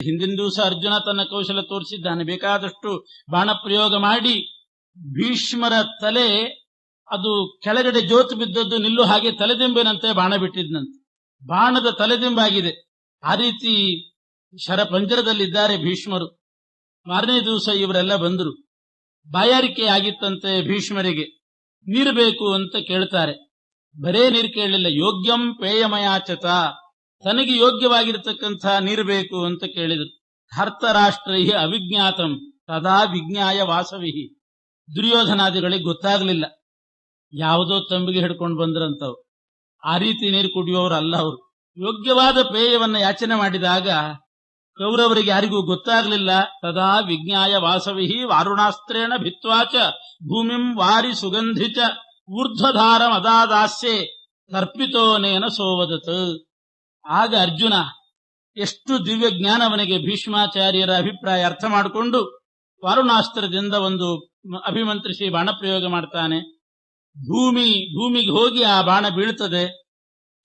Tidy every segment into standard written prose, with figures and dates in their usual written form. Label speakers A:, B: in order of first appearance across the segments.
A: ಹಿಂದಿನ ದಿವಸ ಅರ್ಜುನ ತನ್ನ ಕೌಶಲ ತೋರಿಸಿದ್ದಾನೆ. ಬೇಕಾದಷ್ಟು ಬಾಣ ಪ್ರಯೋಗ ಮಾಡಿ ಭೀಷ್ಮರ ತಲೆ ಅದು ಕೆಳಗಡೆ ಜೋತು ಬಿದ್ದದ್ದು ನಿಲ್ಲು ಹಾಗೆ ತಲೆದಿಂಬಿನಂತೆ ಬಾಣ ಬಿಟ್ಟಿದ್ನಂತೆ. ಬಾಣದ ತಲೆದಿಂಬಾಗಿದೆ. ಆ ರೀತಿ ಶರಪಂಜರದಲ್ಲಿದ್ದಾರೆ ಭೀಷ್ಮರು. ಮಾರನೇ ದಿವಸ ಇವರೆಲ್ಲ ಬಂದರು. ಬಾಯಾರಿಕೆ ಆಗಿತ್ತಂತೆ ಭೀಷ್ಮರಿಗೆ. ನೀರು ಬೇಕು ಅಂತ ಕೇಳ್ತಾರೆ. ಬರೇ ನೀರು ಕೇಳಲಿಲ್ಲ, ಯೋಗ್ಯಂ ಪೇಯಮಯಾಚತ, ತನಗೆ ಯೋಗ್ಯವಾಗಿರತಕ್ಕಂಥ ನೀರು ಬೇಕು ಅಂತ ಕೇಳಿದರು. ಧರ್ತರಾಷ್ಟ್ರೈ ಅವಿಜ್ಞಾತಂ ತದಾ ವಿಜ್ಞಾಯ ವಾಸವಿಹಿ. ದುರ್ಯೋಧನಾದಿಗಳಿಗೆ ಗೊತ್ತಾಗ್ಲಿಲ್ಲ, ಯಾವುದೋ ತಂಬಿಗೆ ಹಿಡ್ಕೊಂಡು ಬಂದ್ರಂತವ್ರು. ಆ ರೀತಿ ನೀರು ಕುಡಿಯೋರು ಅಲ್ಲ ಅವರು. ಯೋಗ್ಯವಾದ ಪೇಯವನ್ನ ಯಾಚನೆ ಮಾಡಿದಾಗ ಕೌರವರಿಗೆ ಯಾರಿಗೂ ಗೊತ್ತಾಗ್ಲಿಲ್ಲ. ತದಾ ವಿಜ್ಞಾಯ ವಾಸವಿಹಿ ವಾರುಣಾಸ್ತ್ರೇಣ ಭಿತ್ವಾಚ ಭೂಮಿಂ ವಾರಿ ಸುಗಂಧಿಚ ಊರ್ಧ್ವಧಾರಂ ಅದಾದಾಸ್ಯೆ ತರ್ಪಿತೋನೇನ ಸೋವದತ್. ಆಗ ಅರ್ಜುನ ಎಷ್ಟು ದಿವ್ಯ ಜ್ಞಾನ ಅವನಿಗೆ, ಭೀಷ್ಮಾಚಾರ್ಯರ ಅಭಿಪ್ರಾಯ ಅರ್ಥ ಮಾಡಿಕೊಂಡು ವಾರುಣಾಸ್ತ್ರದಿಂದ ಒಂದು ಅಭಿಮಂತ್ರಿಸಿ ಬಾಣ ಪ್ರಯೋಗ ಮಾಡ್ತಾನೆ. ಭೂಮಿಗೆ ಹೋಗಿ ಆ ಬಾಣ ಬೀಳ್ತದೆ.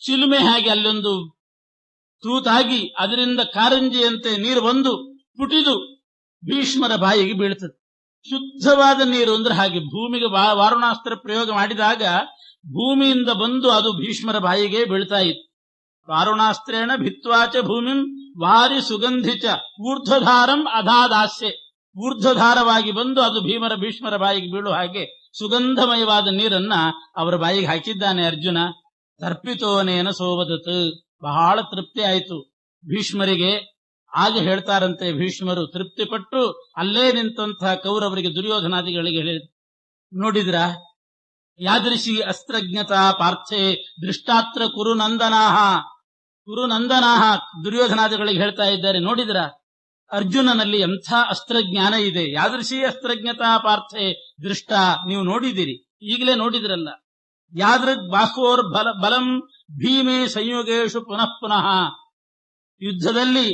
A: ಚಿಲುಮೆ ಹಾಗೆ ಅಲ್ಲೊಂದು ತೂತಾಗಿ ಅದರಿಂದ ಕಾರಂಜಿಯಂತೆ ನೀರು ಬಂದು ಪುಟಿದು ಭೀಷ್ಮರ ಬಾಯಿಗೆ ಬೀಳ್ತದೆ. ಶುದ್ಧವಾದ ನೀರು ಅಂದ್ರೆ ಹಾಗೆ ಭೂಮಿಗೆ ವಾರುಣಾಸ್ತ್ರ ಪ್ರಯೋಗ ಮಾಡಿದಾಗ ಭೂಮಿಯಿಂದ ಬಂದು ಅದು ಭೀಷ್ಮರ ಬಾಯಿಗೆ ಬೀಳ್ತಾ ಇತ್ತು. ವಾರುಣಾಸ್ತ್ರೇಣ ಭಿತ್ವಾಚ ಭೂಮಿಂ ವಾರಿ ಸುಗಂಧಿಚ ಊರ್ಧ್ವಧಾರಂ ಅಧಾದಾಸ್ಯೆ. ಊರ್ಧ್ವಧಾರವಾಗಿ ಬಂದು ಅದು ಭೀಷ್ಮರ ಬಾಯಿಗೆ ಬೀಳುವ ಹಾಗೆ ಸುಗಂಧಮಯವಾದ ನೀರನ್ನ ಅವರ ಬಾಯಿಗೆ ಹಾಕಿದ್ದಾನೆ ಅರ್ಜುನ. ತರ್ಪಿತೋನೇನ ಸೋವದತ್. ಬಹಳ ತೃಪ್ತಿ ಆಯಿತು ಭೀಷ್ಮರಿಗೆ. ಆಗ ಹೇಳ್ತಾರಂತೆ ಭೀಷ್ಮರು ತೃಪ್ತಿಪಟ್ಟು ಅಲ್ಲೇ ನಿಂತಹ ಕೌರವರಿಗೆ ದುರ್ಯೋಧನಾದಿಗಳಿಗೆ ಹೇಳಿದ್ರು, ನೋಡಿದ್ರ ಯಾದೃಶಿ ಅಸ್ತ್ರಜ್ಞತಾ ಪಾರ್ಥೆ ದೃಷ್ಟಾತ್ರ ಕುರುನಂದನಾಹ. ದುರ್ಯೋಧನಾದಿಗಳಿಗೆ ಹೇಳ್ತಾ ಇದ್ದಾರೆ, ನೋಡಿದ್ರ ಅರ್ಜುನನಲ್ಲಿ ಎಂಥ ಅಸ್ತ್ರಜ್ಞಾನ ಇದೆ. ಯಾದೃಶಿ ಅಸ್ತ್ರಜ್ಞತಾ ಪಾರ್ಥೆ ದೃಷ್ಟ. ನೀವು ನೋಡಿದಿರಿ, ಈಗಲೇ ನೋಡಿದ್ರಲ್ಲ. ಯಾದೃಗ್ ಬಾಹ್ವೋರ್ ಬಲಂ ಭೀಮೆ ಸಂಯೋಗೇಶು ಪುನಃ ಪುನಃ. ಯುದ್ಧದಲ್ಲಿ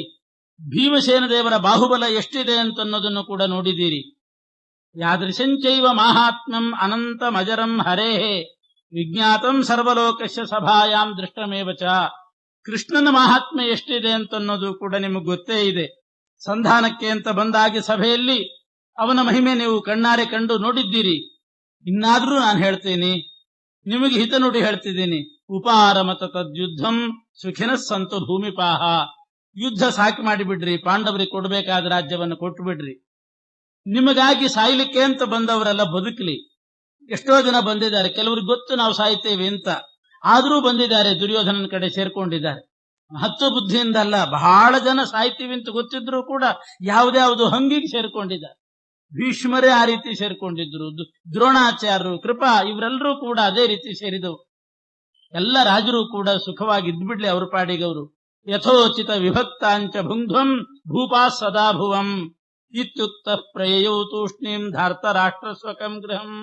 A: ಭೀಮಸೇನ ದೇವರ ಬಾಹುಬಲ ಎಷ್ಟಿದೆ ಅಂತನ್ನೋದನ್ನು ಕೂಡ ನೋಡಿದ್ದೀರಿ. ಯಾದೃಶಂಚೈವ ಮಾಹಾತ್ಮ್ಯಂ ಅನಂತಮಜರಂ ಹರೇಹೇ ವಿಜ್ಞಾತಂ ಸರ್ವಲೋಕಸ್ಯ ಸಭಾಯಾಂ ದೃಷ್ಟಮೇವಚ. ಕೃಷ್ಣನ ಮಹಾತ್ಮ್ಯ ಎಷ್ಟಿದೆ ಅಂತನ್ನೋದು ಕೂಡ ನಿಮಗೆ ಗೊತ್ತೇ ಇದೆ. ಸಂಧಾನಕ್ಕೆ ಅಂತ ಬಂದಾಗಿ ಸಭೆಯಲ್ಲಿ ಅವನ ಮಹಿಮೆ ನೀವು ಕಣ್ಣಾರೆ ಕಂಡು ನೋಡಿದ್ದೀರಿ. ಇನ್ನಾದ್ರೂ ನಾನು ಹೇಳ್ತೇನೆ, ನಿಮಗೆ ಹಿತ ನುಡಿ ಹೇಳ್ತಿದ್ದೀನಿ. ಉಪಾರಮತ ತದ್ಯುದ್ಧಂ ಸುಖಿನ ಸಂತು ಭೂಮಿಪಾಹ. ಯುದ್ಧ ಸಾಕಿ ಮಾಡಿಬಿಡ್ರಿ, ಪಾಂಡವರಿಗೆ ಕೊಡಬೇಕಾದ ರಾಜ್ಯವನ್ನು ಕೊಟ್ಟು ಬಿಡ್ರಿ. ನಿಮಗಾಗಿ ಸಾಯ್ಲಿಕ್ಕೆ ಅಂತ ಬಂದವರೆಲ್ಲ ಬದುಕಲಿ. ಎಷ್ಟೋ ಜನ ಬಂದಿದ್ದಾರೆ, ಕೆಲವ್ರಿಗೆ ಗೊತ್ತು ನಾವು ಸಾಯ್ತೇವೆ ಅಂತ, ಆದರೂ ಬಂದಿದ್ದಾರೆ, ದುರ್ಯೋಧನನ ಕಡೆ ಸೇರ್ಕೊಂಡಿದ್ದಾರೆ. ಮಹತ್ವ ಬುದ್ಧಿಯಿಂದ ಅಲ್ಲ, ಬಹಳ ಜನ ಸಾಯ್ತೀವಿ ಅಂತ ಗೊತ್ತಿದ್ರು ಕೂಡ ಯಾವುದ್ಯಾವುದು ಹಂಗಿಗೆ ಸೇರ್ಕೊಂಡಿದ್ದಾರೆ. ಭೀಷ್ಮರೇ ಆ ರೀತಿ ಸೇರ್ಕೊಂಡಿದ್ರು, ದ್ರೋಣಾಚಾರ್ಯರು, ಕೃಪಾ, ಇವರೆಲ್ಲರೂ ಕೂಡ ಅದೇ ರೀತಿ ಸೇರಿದವು. ಎಲ್ಲ ರಾಜರು ಕೂಡ ಸುಖವಾಗಿ ಇದ್ಬಿಡ್ಲಿ ಅವ್ರ ಪಾಡಿಗವರು. ಯಥೋಚಿತ ವಿಭಕ್ತಾಂಚ ಭುಂಧ್ವಂ ಭೂಪಾ ಸದಾ ಭುವಂ ಇತ್ಯುಕ್ತ ಪ್ರಯಯೌ ತೂಷ್ಣೀಂ ಧಾರ್ತ ರಾಷ್ಟ್ರ ಸ್ವಕಂ ಗೃಹಂ.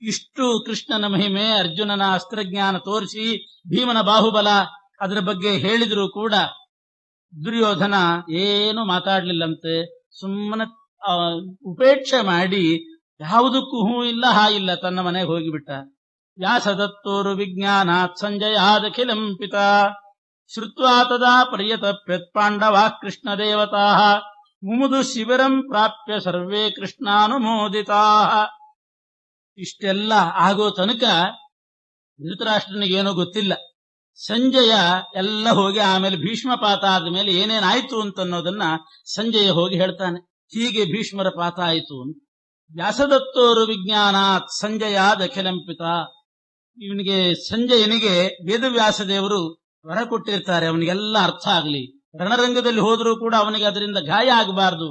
A: ಇಷ್ಟು ಕೃಷ್ಣನ ಮಹಿಮೆ, ಅರ್ಜುನನ ಅಸ್ತ್ರಜ್ಞಾನ ತೋರಿಸಿ ಭೀಮನ ಬಾಹುಬಲ ಅದರ ಬಗ್ಗೆ ಹೇಳಿದ್ರು ಕೂಡ ದುರ್ಯೋಧನ ಏನು ಮಾತಾಡ್ಲಿಲ್ಲಂತೆ. ಸುಮ್ಮನೆ ಉಪೇಕ್ಷೆ ಮಾಡಿ ಯಾವುದಕ್ಕೂ ಹೂ ಇಲ್ಲ ಹಾ ಇಲ್ಲ ತನ್ನ ಮನೆಗೆ ಹೋಗಿಬಿಟ್ಟ. ವ್ಯಾಸದತ್ತೋರು ವಿಜ್ಞಾನಾತ್ ಸಂಜಯಾದಖಿಲಂ ಪಿತಾ ಶ್ರುತ್ವಾ ತದಾ ಪರ್ಯತಪ್ಯತ್ ಪಾಂಡವಾ ಕೃಷ್ಣ ದೇವತಾ ಮುಮುದು ಶಿಬಿರಂ ಪ್ರಾಪ್ಯ ಸರ್ವೇ ಕೃಷ್ಣಾನುಮೋದಿತಾ. ಇಷ್ಟೆಲ್ಲ ಆಗೋ ತನಕ ಧೃತರಾಷ್ಟ್ರನಿಗೇನೋ ಗೊತ್ತಿಲ್ಲ. ಸಂಜಯ ಎಲ್ಲ ಹೋಗಿ ಆಮೇಲೆ ಭೀಷ್ಮಪಾತ ಆದ್ಮೇಲೆ ಏನೇನಾಯ್ತು ಅಂತನ್ನೋದನ್ನ ಸಂಜಯ ಹೋಗಿ ಹೇಳ್ತಾನೆ. ಹೀಗೆ ಭೀಷ್ಮರ ಪಾತ ಆಯಿತು ಅಂತ. ವ್ಯಾಸದತ್ತೋರು ವಿಜ್ಞಾನಾತ್ ಸಂಜಯಾದ್ ಅಖಿಲಂಪಿತ. ಇವನಿಗೆ ಸಂಜಯನಿಗೆ ವೇದವ್ಯಾಸ ದೇವರು ವರ ಕೊಟ್ಟಿರ್ತಾರೆ, ಅವನಿಗೆಲ್ಲ ಅರ್ಥ ಆಗ್ಲಿ. ರಣರಂಗದಲ್ಲಿ ಹೋದ್ರೂ ಕೂಡ ಅವನಿಗೆ ಅದರಿಂದ ಗಾಯ ಆಗಬಾರ್ದು.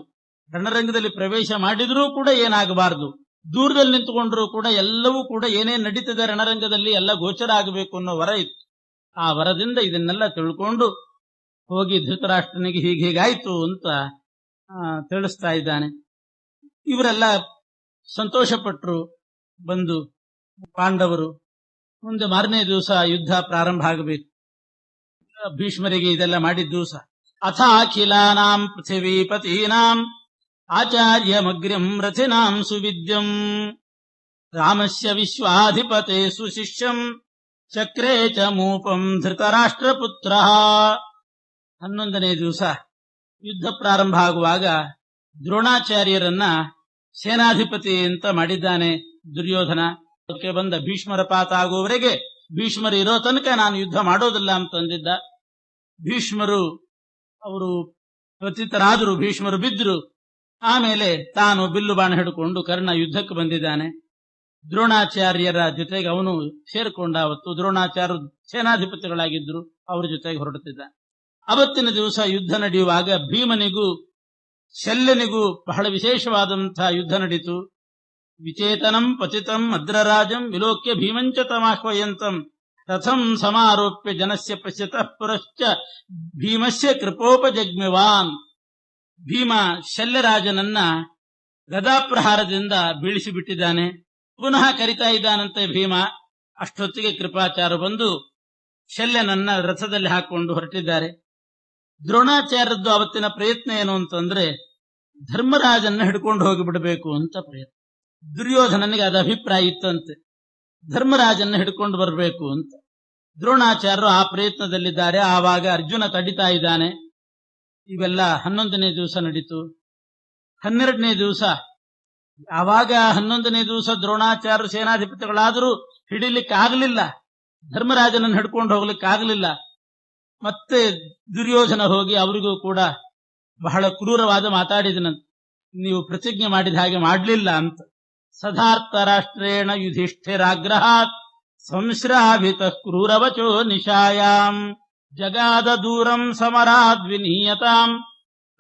A: ರಣರಂಗದಲ್ಲಿ ಪ್ರವೇಶ ಮಾಡಿದ್ರೂ ಕೂಡ ಏನಾಗಬಾರ್ದು. ದೂರದಲ್ಲಿ ನಿಂತುಕೊಂಡ್ರೂ ಕೂಡ ಎಲ್ಲವೂ ಕೂಡ ಏನೇನ್ ನಡೀತದೆ ರಣರಂಗದಲ್ಲಿ ಎಲ್ಲ ಗೋಚರ ಆಗಬೇಕು ಅನ್ನೋ ವರ ಇತ್ತು. ಆ ವರದಿಂದ ಇದನ್ನೆಲ್ಲ ತಿಳ್ಕೊಂಡು ಹೋಗಿ ಧೃತರಾಷ್ಟ್ರನಿಗೆ ಹೀಗಾಯ್ತು ಅಂತ ತಿಳಿಸ್ತಾ ಇದ್ದಾನೆ. ಇವರೆಲ್ಲ ಸಂತೋಷಪಟ್ಟರು. ಬಂದು ಪಾಂಡವರು ಮುಂದೆ ಮಾರನೇ ದಿವಸ ಯುದ್ಧ ಪ್ರಾರಂಭ ಆಗಬೇಕು. ಭೀಷ್ಮರಿಗೆ ಇದೆಲ್ಲ ಮಾಡಿದ ದಿವಸ ಅಥ ಅಖಿಲಾನಾಂ ಪೃಥಿವೀಪತೀನಾಂ ಆಚಾರ್ಯಮಗ್ರ್ಯಂ ರಥಿನಾಂ ಸುವಿದ್ಯಂ ರಾಮಸ್ಯ ವಿಶ್ವಾಧಿಪತೆ ಸುಶಿಷ್ಯಂ ಚಕ್ರೇ ಚ ಮೂಪಂ ಧೃತರಾಷ್ಟ್ರಪುತ್ರ. 11ನೇ ದಿವಸ ಯುದ್ಧ ಪ್ರಾರಂಭ ಆಗುವಾಗ ದ್ರೋಣಾಚಾರ್ಯರನ್ನ ಸೇನಾಧಿಪತಿ ಅಂತ ಮಾಡಿದ್ದಾನೆ ದುರ್ಯೋಧನ. ಅದಕ್ಕೆ ಬಂದ ಭೀಷ್ಮರ ಪಾತ ಆಗುವವರೆಗೆ ಭೀಷ್ಮರು ಇರೋ ತನಕ ನಾನು ಯುದ್ಧ ಮಾಡೋದಿಲ್ಲ ಅಂತಂದಿದ್ದ. ಭೀಷ್ಮರು ಅವರು ಪತಿತರಾದರು, ಭೀಷ್ಮರು ಬಿದ್ದರು. ಆಮೇಲೆ ತಾನು ಬಿಲ್ಲು ಬಾಣ ಹಿಡ್ಕೊಂಡು ಕರ್ಣ ಯುದ್ಧಕ್ಕೆ ಬಂದಿದ್ದಾನೆ. ದ್ರೋಣಾಚಾರ್ಯರ ಜೊತೆಗೆ ಅವನು ಸೇರಿಕೊಂಡ. ಅವತ್ತು ದ್ರೋಣಾಚಾರ್ಯರು ಸೇನಾಧಿಪತಿಗಳಾಗಿದ್ರು, ಅವ್ರ ಜೊತೆಗೆ ಹೊರಡುತ್ತಿದ್ದ. ಅವತ್ತಿನ ದಿವಸ ಯುದ್ಧ ನಡೆಯುವಾಗ ಭೀಮನಿಗೂ ಶಲ್ಯನಿಗೂ ಬಹಳ ವಿಶೇಷವಾದಂತಹ ಯುದ್ಧ ನಡೀತು. ವಿಚೇತನಂ ಪತಿತಂ ಅದ್ರರಾಜಂ ವಿಲೋಕ್ಯ ಭೀಮಂಚ ತಮಾಹ್ವಯಂತಂ ರಥಂ ಸಮಾರೋಪ್ಯ ಜನಸ್ಯ ಪಶ್ಯತಃ ಪುರಶ್ಚ ಭೀಮಸ್ಯ ಕೃಪೋಪಜಗ್ಮ್ಯವಾನ್. ಭೀಮ ಶಲ್ಯರಾಜನನ್ನ ಗದಾಪ್ರಹಾರದಿಂದ ಬೀಳಿಸಿಬಿಟ್ಟಿದ್ದಾನೆ. ಪುನಃ ಕರಿತಾ ಇದ್ದಾನಂತೆ ಭೀಮ. ಅಷ್ಟೊತ್ತಿಗೆ ಕೃಪಾಚಾರ್ಯ ಬಂದು ಶಲ್ಯನನ್ನ ರಥದಲ್ಲಿ ಹಾಕೊಂಡು ಹೊರಟಿದ್ದಾರೆ. ದ್ರೋಣಾಚಾರ್ಯದ್ದು ಅವತ್ತಿನ ಪ್ರಯತ್ನ ಏನು ಅಂತಂದ್ರೆ ಧರ್ಮರಾಜನ್ನ ಹಿಡ್ಕೊಂಡು ಹೋಗಿಬಿಡಬೇಕು ಅಂತ ಪ್ರಯತ್ನ. ದುರ್ಯೋಧನನಿಗೆ ಅದು ಅಭಿಪ್ರಾಯ ಇತ್ತಂತೆ, ಧರ್ಮರಾಜನ್ನ ಹಿಡ್ಕೊಂಡು ಬರಬೇಕು ಅಂತ. ದ್ರೋಣಾಚಾರ್ಯರು ಆ ಪ್ರಯತ್ನದಲ್ಲಿದ್ದಾರೆ. ಆವಾಗ ಅರ್ಜುನ ತಡಿತಾ ಇದ್ದಾನೆ. ಇವೆಲ್ಲ 11ನೇ ದಿವಸ ನಡೀತು. 12ನೇ ದಿವಸ, ಆವಾಗ 11ನೇ ದಿವಸ ದ್ರೋಣಾಚಾರ್ಯರು ಸೇನಾಧಿಪತಿಗಳಾದರೂ ಹಿಡಿಲಿಕ್ಕಾಗಲಿಲ್ಲ, ಧರ್ಮರಾಜನನ್ನು ಹಿಡ್ಕೊಂಡು ಹೋಗ್ಲಿಕ್ಕಾಗಲಿಲ್ಲ. ಮತ್ತೆ ದುರ್ಯೋಧನ ಹೋಗಿ ಅವರಿಗೂ ಕೂಡ ಬಹಳ ಕ್ರೂರವಾದ ಮಾತಾಡಿದನಂತೆ, ನೀವು ಪ್ರತಿಜ್ಞೆ ಮಾಡಿದ ಹಾಗೆ ಮಾಡಲಿಲ್ಲ ಅಂತ. ಸದಾರ್ಥ ರಾಷ್ಟ್ರೇಣ ಯುಧಿಷ್ಠಿರಾಗ್ರಹಾತ್ ಸಂಶ್ರಾವಿತ ಕ್ರೂರವಚೋ ನಿಶಾಯಾಂ ಜಗಾದ ದೂರಂ ಸಮರಾದ್ ವಿನೀಯತಾಂ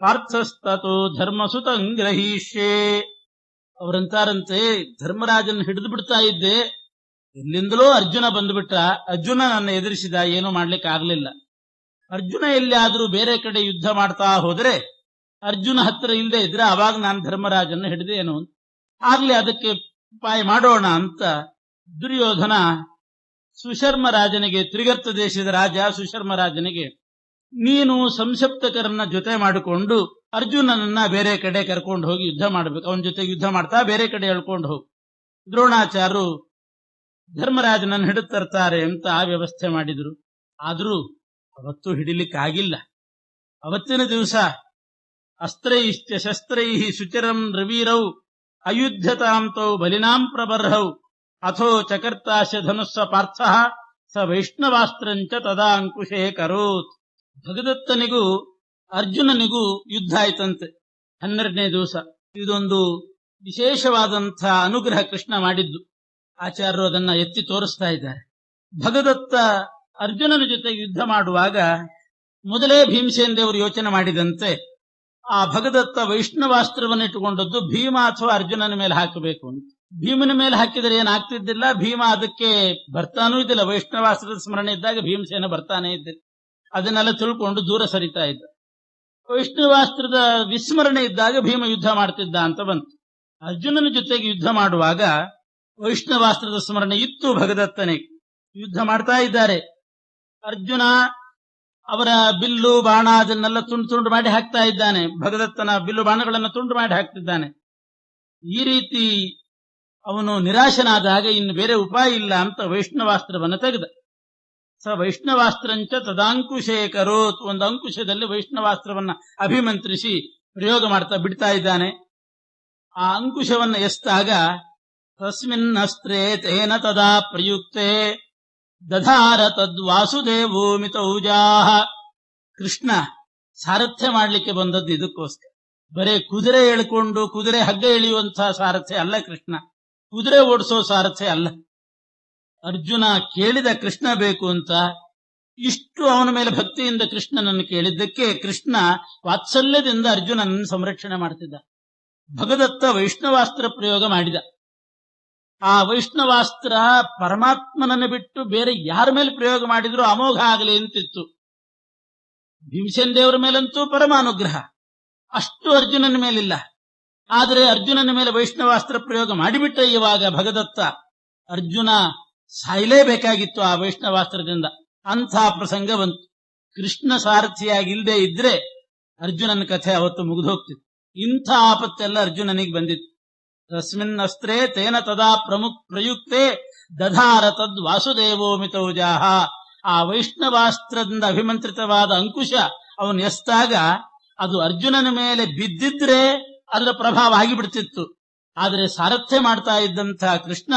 A: ಪಾರ್ಥಸ್ತೋ ಧರ್ಮಸುತಂ ಗ್ರಹೀಷ್ಯೆ. ಅವರಂತಾರಂತೆ, ಧರ್ಮರಾಜನ್ ಹಿಡಿದು ಬಿಡ್ತಾ ಇದ್ದೆ, ಎಲ್ಲಿಂದಲೋ ಅರ್ಜುನ ಬಂದ್ಬಿಟ್ಟ. ಅರ್ಜುನ ನನ್ನ ಎದುರಿಸಿದ, ಏನೂ ಮಾಡ್ಲಿಕ್ಕೆ ಆಗ್ಲಿಲ್ಲ. ಅರ್ಜುನ ಎಲ್ಲಿಯಾದ್ರೂ ಬೇರೆ ಕಡೆ ಯುದ್ಧ ಮಾಡ್ತಾ ಹೋದ್ರೆ, ಅರ್ಜುನ ಹತ್ರ ಇಲ್ಲದೆ ಇದ್ರೆ ಅವಾಗ ನಾನು ಧರ್ಮರಾಜನ ಹಿಡಿದೇನು ಅಂತ. ಆಗ್ಲಿ ಅದಕ್ಕೆ ಉಪಾಯ ಮಾಡೋಣ ಅಂತ ದುರ್ಯೋಧನ ಸುಶರ್ಮರಾಜನಿಗೆ, ತ್ರಿಗರ್ತ ದೇಶದ ರಾಜ ಸುಶರ್ಮರಾಜನಿಗೆ, ನೀನು ಸಂಸಪ್ತಕರನ್ನ ಜೊತೆ ಮಾಡಿಕೊಂಡು ಅರ್ಜುನನನ್ನ ಬೇರೆ ಕಡೆ ಕರ್ಕೊಂಡು ಹೋಗಿ ಯುದ್ಧ ಮಾಡಬೇಕು, ಅವನ ಜೊತೆ ಯುದ್ಧ ಮಾಡ್ತಾ ಬೇರೆ ಕಡೆ ಎಳ್ಕೊಂಡು ಹೋಗು. ದ್ರೋಣಾಚಾರ್ಯರು ಧರ್ಮರಾಜನನ್ನು ಹಿಡಿತರ್ತಾರೆ ಅಂತ ಆ ವ್ಯವಸ್ಥೆ ಮಾಡಿದ್ರು. ಆದ್ರೂ ಅವತ್ತು ಹಿಡಿಲಿಕ್ಕಾಗಿಲ್ಲ. ಅವತ್ತಿನ ದಿವಸ ಅಸ್ತ್ರೈಶ್ಚ ಶಸ್ತ್ರೈಃ ಸುಚಿರಂ ರವೀರೌ ಅಯುಧ್ಯತಾಂ ತೌ ಬಲಿನಾಂ ಪ್ರಬರ್ಹೌ ಅಥೋ ಚಕರ್ತಾಶ ಧನುಸ್ಸ ಪಾರ್ಥಃ ಸ ವೈಷ್ಣವಾಸ್ತ್ರಂಚ ತದಾ ಅಂಕುಶೇ ಕರೋತ್. ಭಗದತ್ತನಿಗೂ ಅರ್ಜುನನಿಗೂ ಯುದ್ಧ ಆಯ್ತಂತೆ 12ನೇ ದಿವಸ. ಇದೊಂದು ವಿಶೇಷವಾದಂಥ ಅನುಗ್ರಹ ಕೃಷ್ಣ ಮಾಡಿದ್ದು. ಆಚಾರ್ಯರು ಅದನ್ನ ಎತ್ತಿ ತೋರಿಸ್ತಾ ಇದ್ದಾರೆ. ಭಗದತ್ತ ಅರ್ಜುನನ ಜೊತೆ ಯುದ್ಧ ಮಾಡುವಾಗ ಮೊದಲೇ ಭೀಮಸೇನ ದೇವರು ಯೋಚನೆ ಮಾಡಿದಂತೆ ಆ ಭಗದತ್ತ ವೈಷ್ಣವಾಸ್ತ್ರವನ್ನು ಇಟ್ಟುಕೊಂಡದ್ದು ಭೀಮ ಅಥವಾ ಅರ್ಜುನನ ಮೇಲೆ ಹಾಕಬೇಕು ಅಂತ. ಭೀಮನ ಮೇಲೆ ಹಾಕಿದರೆ ಏನಾಗ್ತಿದ್ದಿಲ್ಲ, ಭೀಮ ಅದಕ್ಕೆ ಬರ್ತಾನೂ ಇದ್ದಿಲ್ಲ. ವೈಷ್ಣವಾಸ್ತ್ರದ ಸ್ಮರಣೆ ಇದ್ದಾಗ ಭೀಮಸೇನ ಬರ್ತಾನೆ ಇದ್ದಿಲ್ಲ. ಅದನ್ನೆಲ್ಲ ತಿಳ್ಕೊಂಡು ದೂರ ಸರಿತಾ ಇದ್ದ. ವೈಷ್ಣವಾಸ್ತ್ರದ ವಿಸ್ಮರಣೆ ಇದ್ದಾಗ ಭೀಮ ಯುದ್ಧ ಮಾಡ್ತಿದ್ದ ಅಂತ ಬಂತು. ಅರ್ಜುನನ ಜೊತೆಗೆ ಯುದ್ಧ ಮಾಡುವಾಗ ವೈಷ್ಣವಾಸ್ತ್ರದ ಸ್ಮರಣೆ ಇತ್ತು ಭಗದತ್ತನಿಗೆ. ಯುದ್ಧ ಮಾಡ್ತಾ ಇದ್ದಾರೆ. ಅರ್ಜುನ ಅವರ ಬಿಲ್ಲು ಬಾಣ ಅದನ್ನೆಲ್ಲ ತುಂಡು ತುಂಡು ಮಾಡಿ ಹಾಕ್ತಾ ಇದ್ದಾನೆ. ಭಗದತ್ತನ ಬಿಲ್ಲು ಬಾಣಗಳನ್ನು ತುಂಡು ಮಾಡಿ ಹಾಕ್ತಿದ್ದಾನೆ. ಈ ರೀತಿ ಅವನು ನಿರಾಶನಾದಾಗ ಇನ್ನು ಬೇರೆ ಉಪಾಯ ಇಲ್ಲ ಅಂತ ವೈಷ್ಣವಾಸ್ತ್ರವನ್ನು ತೆಗೆದ. ಸ ವೈಷ್ಣವಾಸ್ತ್ರಂಚ ತದಾಂಕುಶೇ ಕರೋತ್. ಒಂದು ಅಂಕುಶದಲ್ಲಿ ವೈಷ್ಣವಾಸ್ತ್ರವನ್ನ ಅಭಿಮಂತ್ರಿಸಿ ಪ್ರಯೋಗ ಮಾಡ್ತಾ ಬಿಡ್ತಾ ಇದ್ದಾನೆ. ಆ ಅಂಕುಶವನ್ನ ಎಸ್ತಾಗ ತಸ್ಮಿನ್ ಅಸ್ತ್ರೇ ತೇನ ತದಾ ಪ್ರಯುಕ್ತೆ ದಧಾರ ತದ್ವಾಸುದೇವೋ ಮಿತೌಜಾಹ. ಕೃಷ್ಣ ಸಾರಥ್ಯ ಮಾಡಲಿಕ್ಕೆ ಬಂದದ್ದು ಇದಕ್ಕೋಸ್ಕರ. ಬರೇ ಕುದುರೆ ಎಳ್ಕೊಂಡು ಕುದುರೆ ಹಗ್ಗ ಎಳೆಯುವಂತಹ ಸಾರಥ್ಯ ಅಲ್ಲ ಕೃಷ್ಣ, ಕುದುರೆ ಓಡಿಸೋ ಸಾರಥ್ಯ ಅಲ್ಲ. ಅರ್ಜುನ ಕೇಳಿದ ಕೃಷ್ಣ ಬೇಕು ಅಂತ. ಇಷ್ಟು ಅವನ ಮೇಲೆ ಭಕ್ತಿಯಿಂದ ಕೃಷ್ಣನನ್ನು ಕೇಳಿದ್ದಕ್ಕೆ ಕೃಷ್ಣ ವಾತ್ಸಲ್ಯದಿಂದ ಅರ್ಜುನನನ್ನು ಸಂರಕ್ಷಣೆ ಮಾಡ್ತಿದ್ದ. ಭಗದತ್ತ ವೈಷ್ಣವಾಸ್ತ್ರ ಪ್ರಯೋಗ ಮಾಡಿದ. ಆ ವೈಷ್ಣವಾಸ್ತ್ರ ಪರಮಾತ್ಮನನ್ನು ಬಿಟ್ಟು ಬೇರೆ ಯಾರ ಮೇಲೆ ಪ್ರಯೋಗ ಮಾಡಿದ್ರು ಅಮೋಘ ಆಗಲಿ ಅಂತಿತ್ತು. ಭೀಮಸೇನ ದೇವರ ಮೇಲಂತೂ ಪರಮಾನುಗ್ರಹ, ಅಷ್ಟು ಅರ್ಜುನನ ಮೇಲಿಲ್ಲ. ಆದರೆ ಅರ್ಜುನನ ಮೇಲೆ ವೈಷ್ಣವಾಸ್ತ್ರ ಪ್ರಯೋಗ ಮಾಡಿಬಿಟ್ಟ ಇವಾಗ ಭಗದತ್ತ. ಅರ್ಜುನ ಸಾಯಲೇಬೇಕಾಗಿತ್ತು ಆ ವೈಷ್ಣವಾಸ್ತ್ರದಿಂದ. ಅಂಥ ಪ್ರಸಂಗ ಬಂತು. ಕೃಷ್ಣ ಸಾರಥಿಯಾಗಿಲ್ಲದೆ ಇದ್ರೆ ಅರ್ಜುನನ ಕಥೆ ಅವತ್ತು ಮುಗಿದೋಗ್ತಿತ್ತು. ಇಂಥ ಆಪತ್ತೆಲ್ಲ ಅರ್ಜುನನಿಗೆ ಬಂದಿತ್ತು. ತಸ್ಮಿನ್ ಅಸ್ತ್ರೇ ತೇನ ತದಾ ಪ್ರಯುಕ್ತೆ ದಧಾರ ತದ್ ವಾಸುದೇವೋ ಮಿತೌಜಾಹ. ಆ ವೈಷ್ಣವಾಸ್ತ್ರದಿಂದ ಅಭಿಮಂತ್ರಿತವಾದ ಅಂಕುಶ ಅವನು ಎಸ್ತಾಗ ಅದು ಅರ್ಜುನನ ಮೇಲೆ ಬಿದ್ದಿದ್ರೆ ಅದರ ಪ್ರಭಾವ ಆಗಿಬಿಡ್ತಿತ್ತು. ಆದರೆ ಸಾರಥ್ಯ ಮಾಡ್ತಾ ಇದ್ದಂತಹ ಕೃಷ್ಣ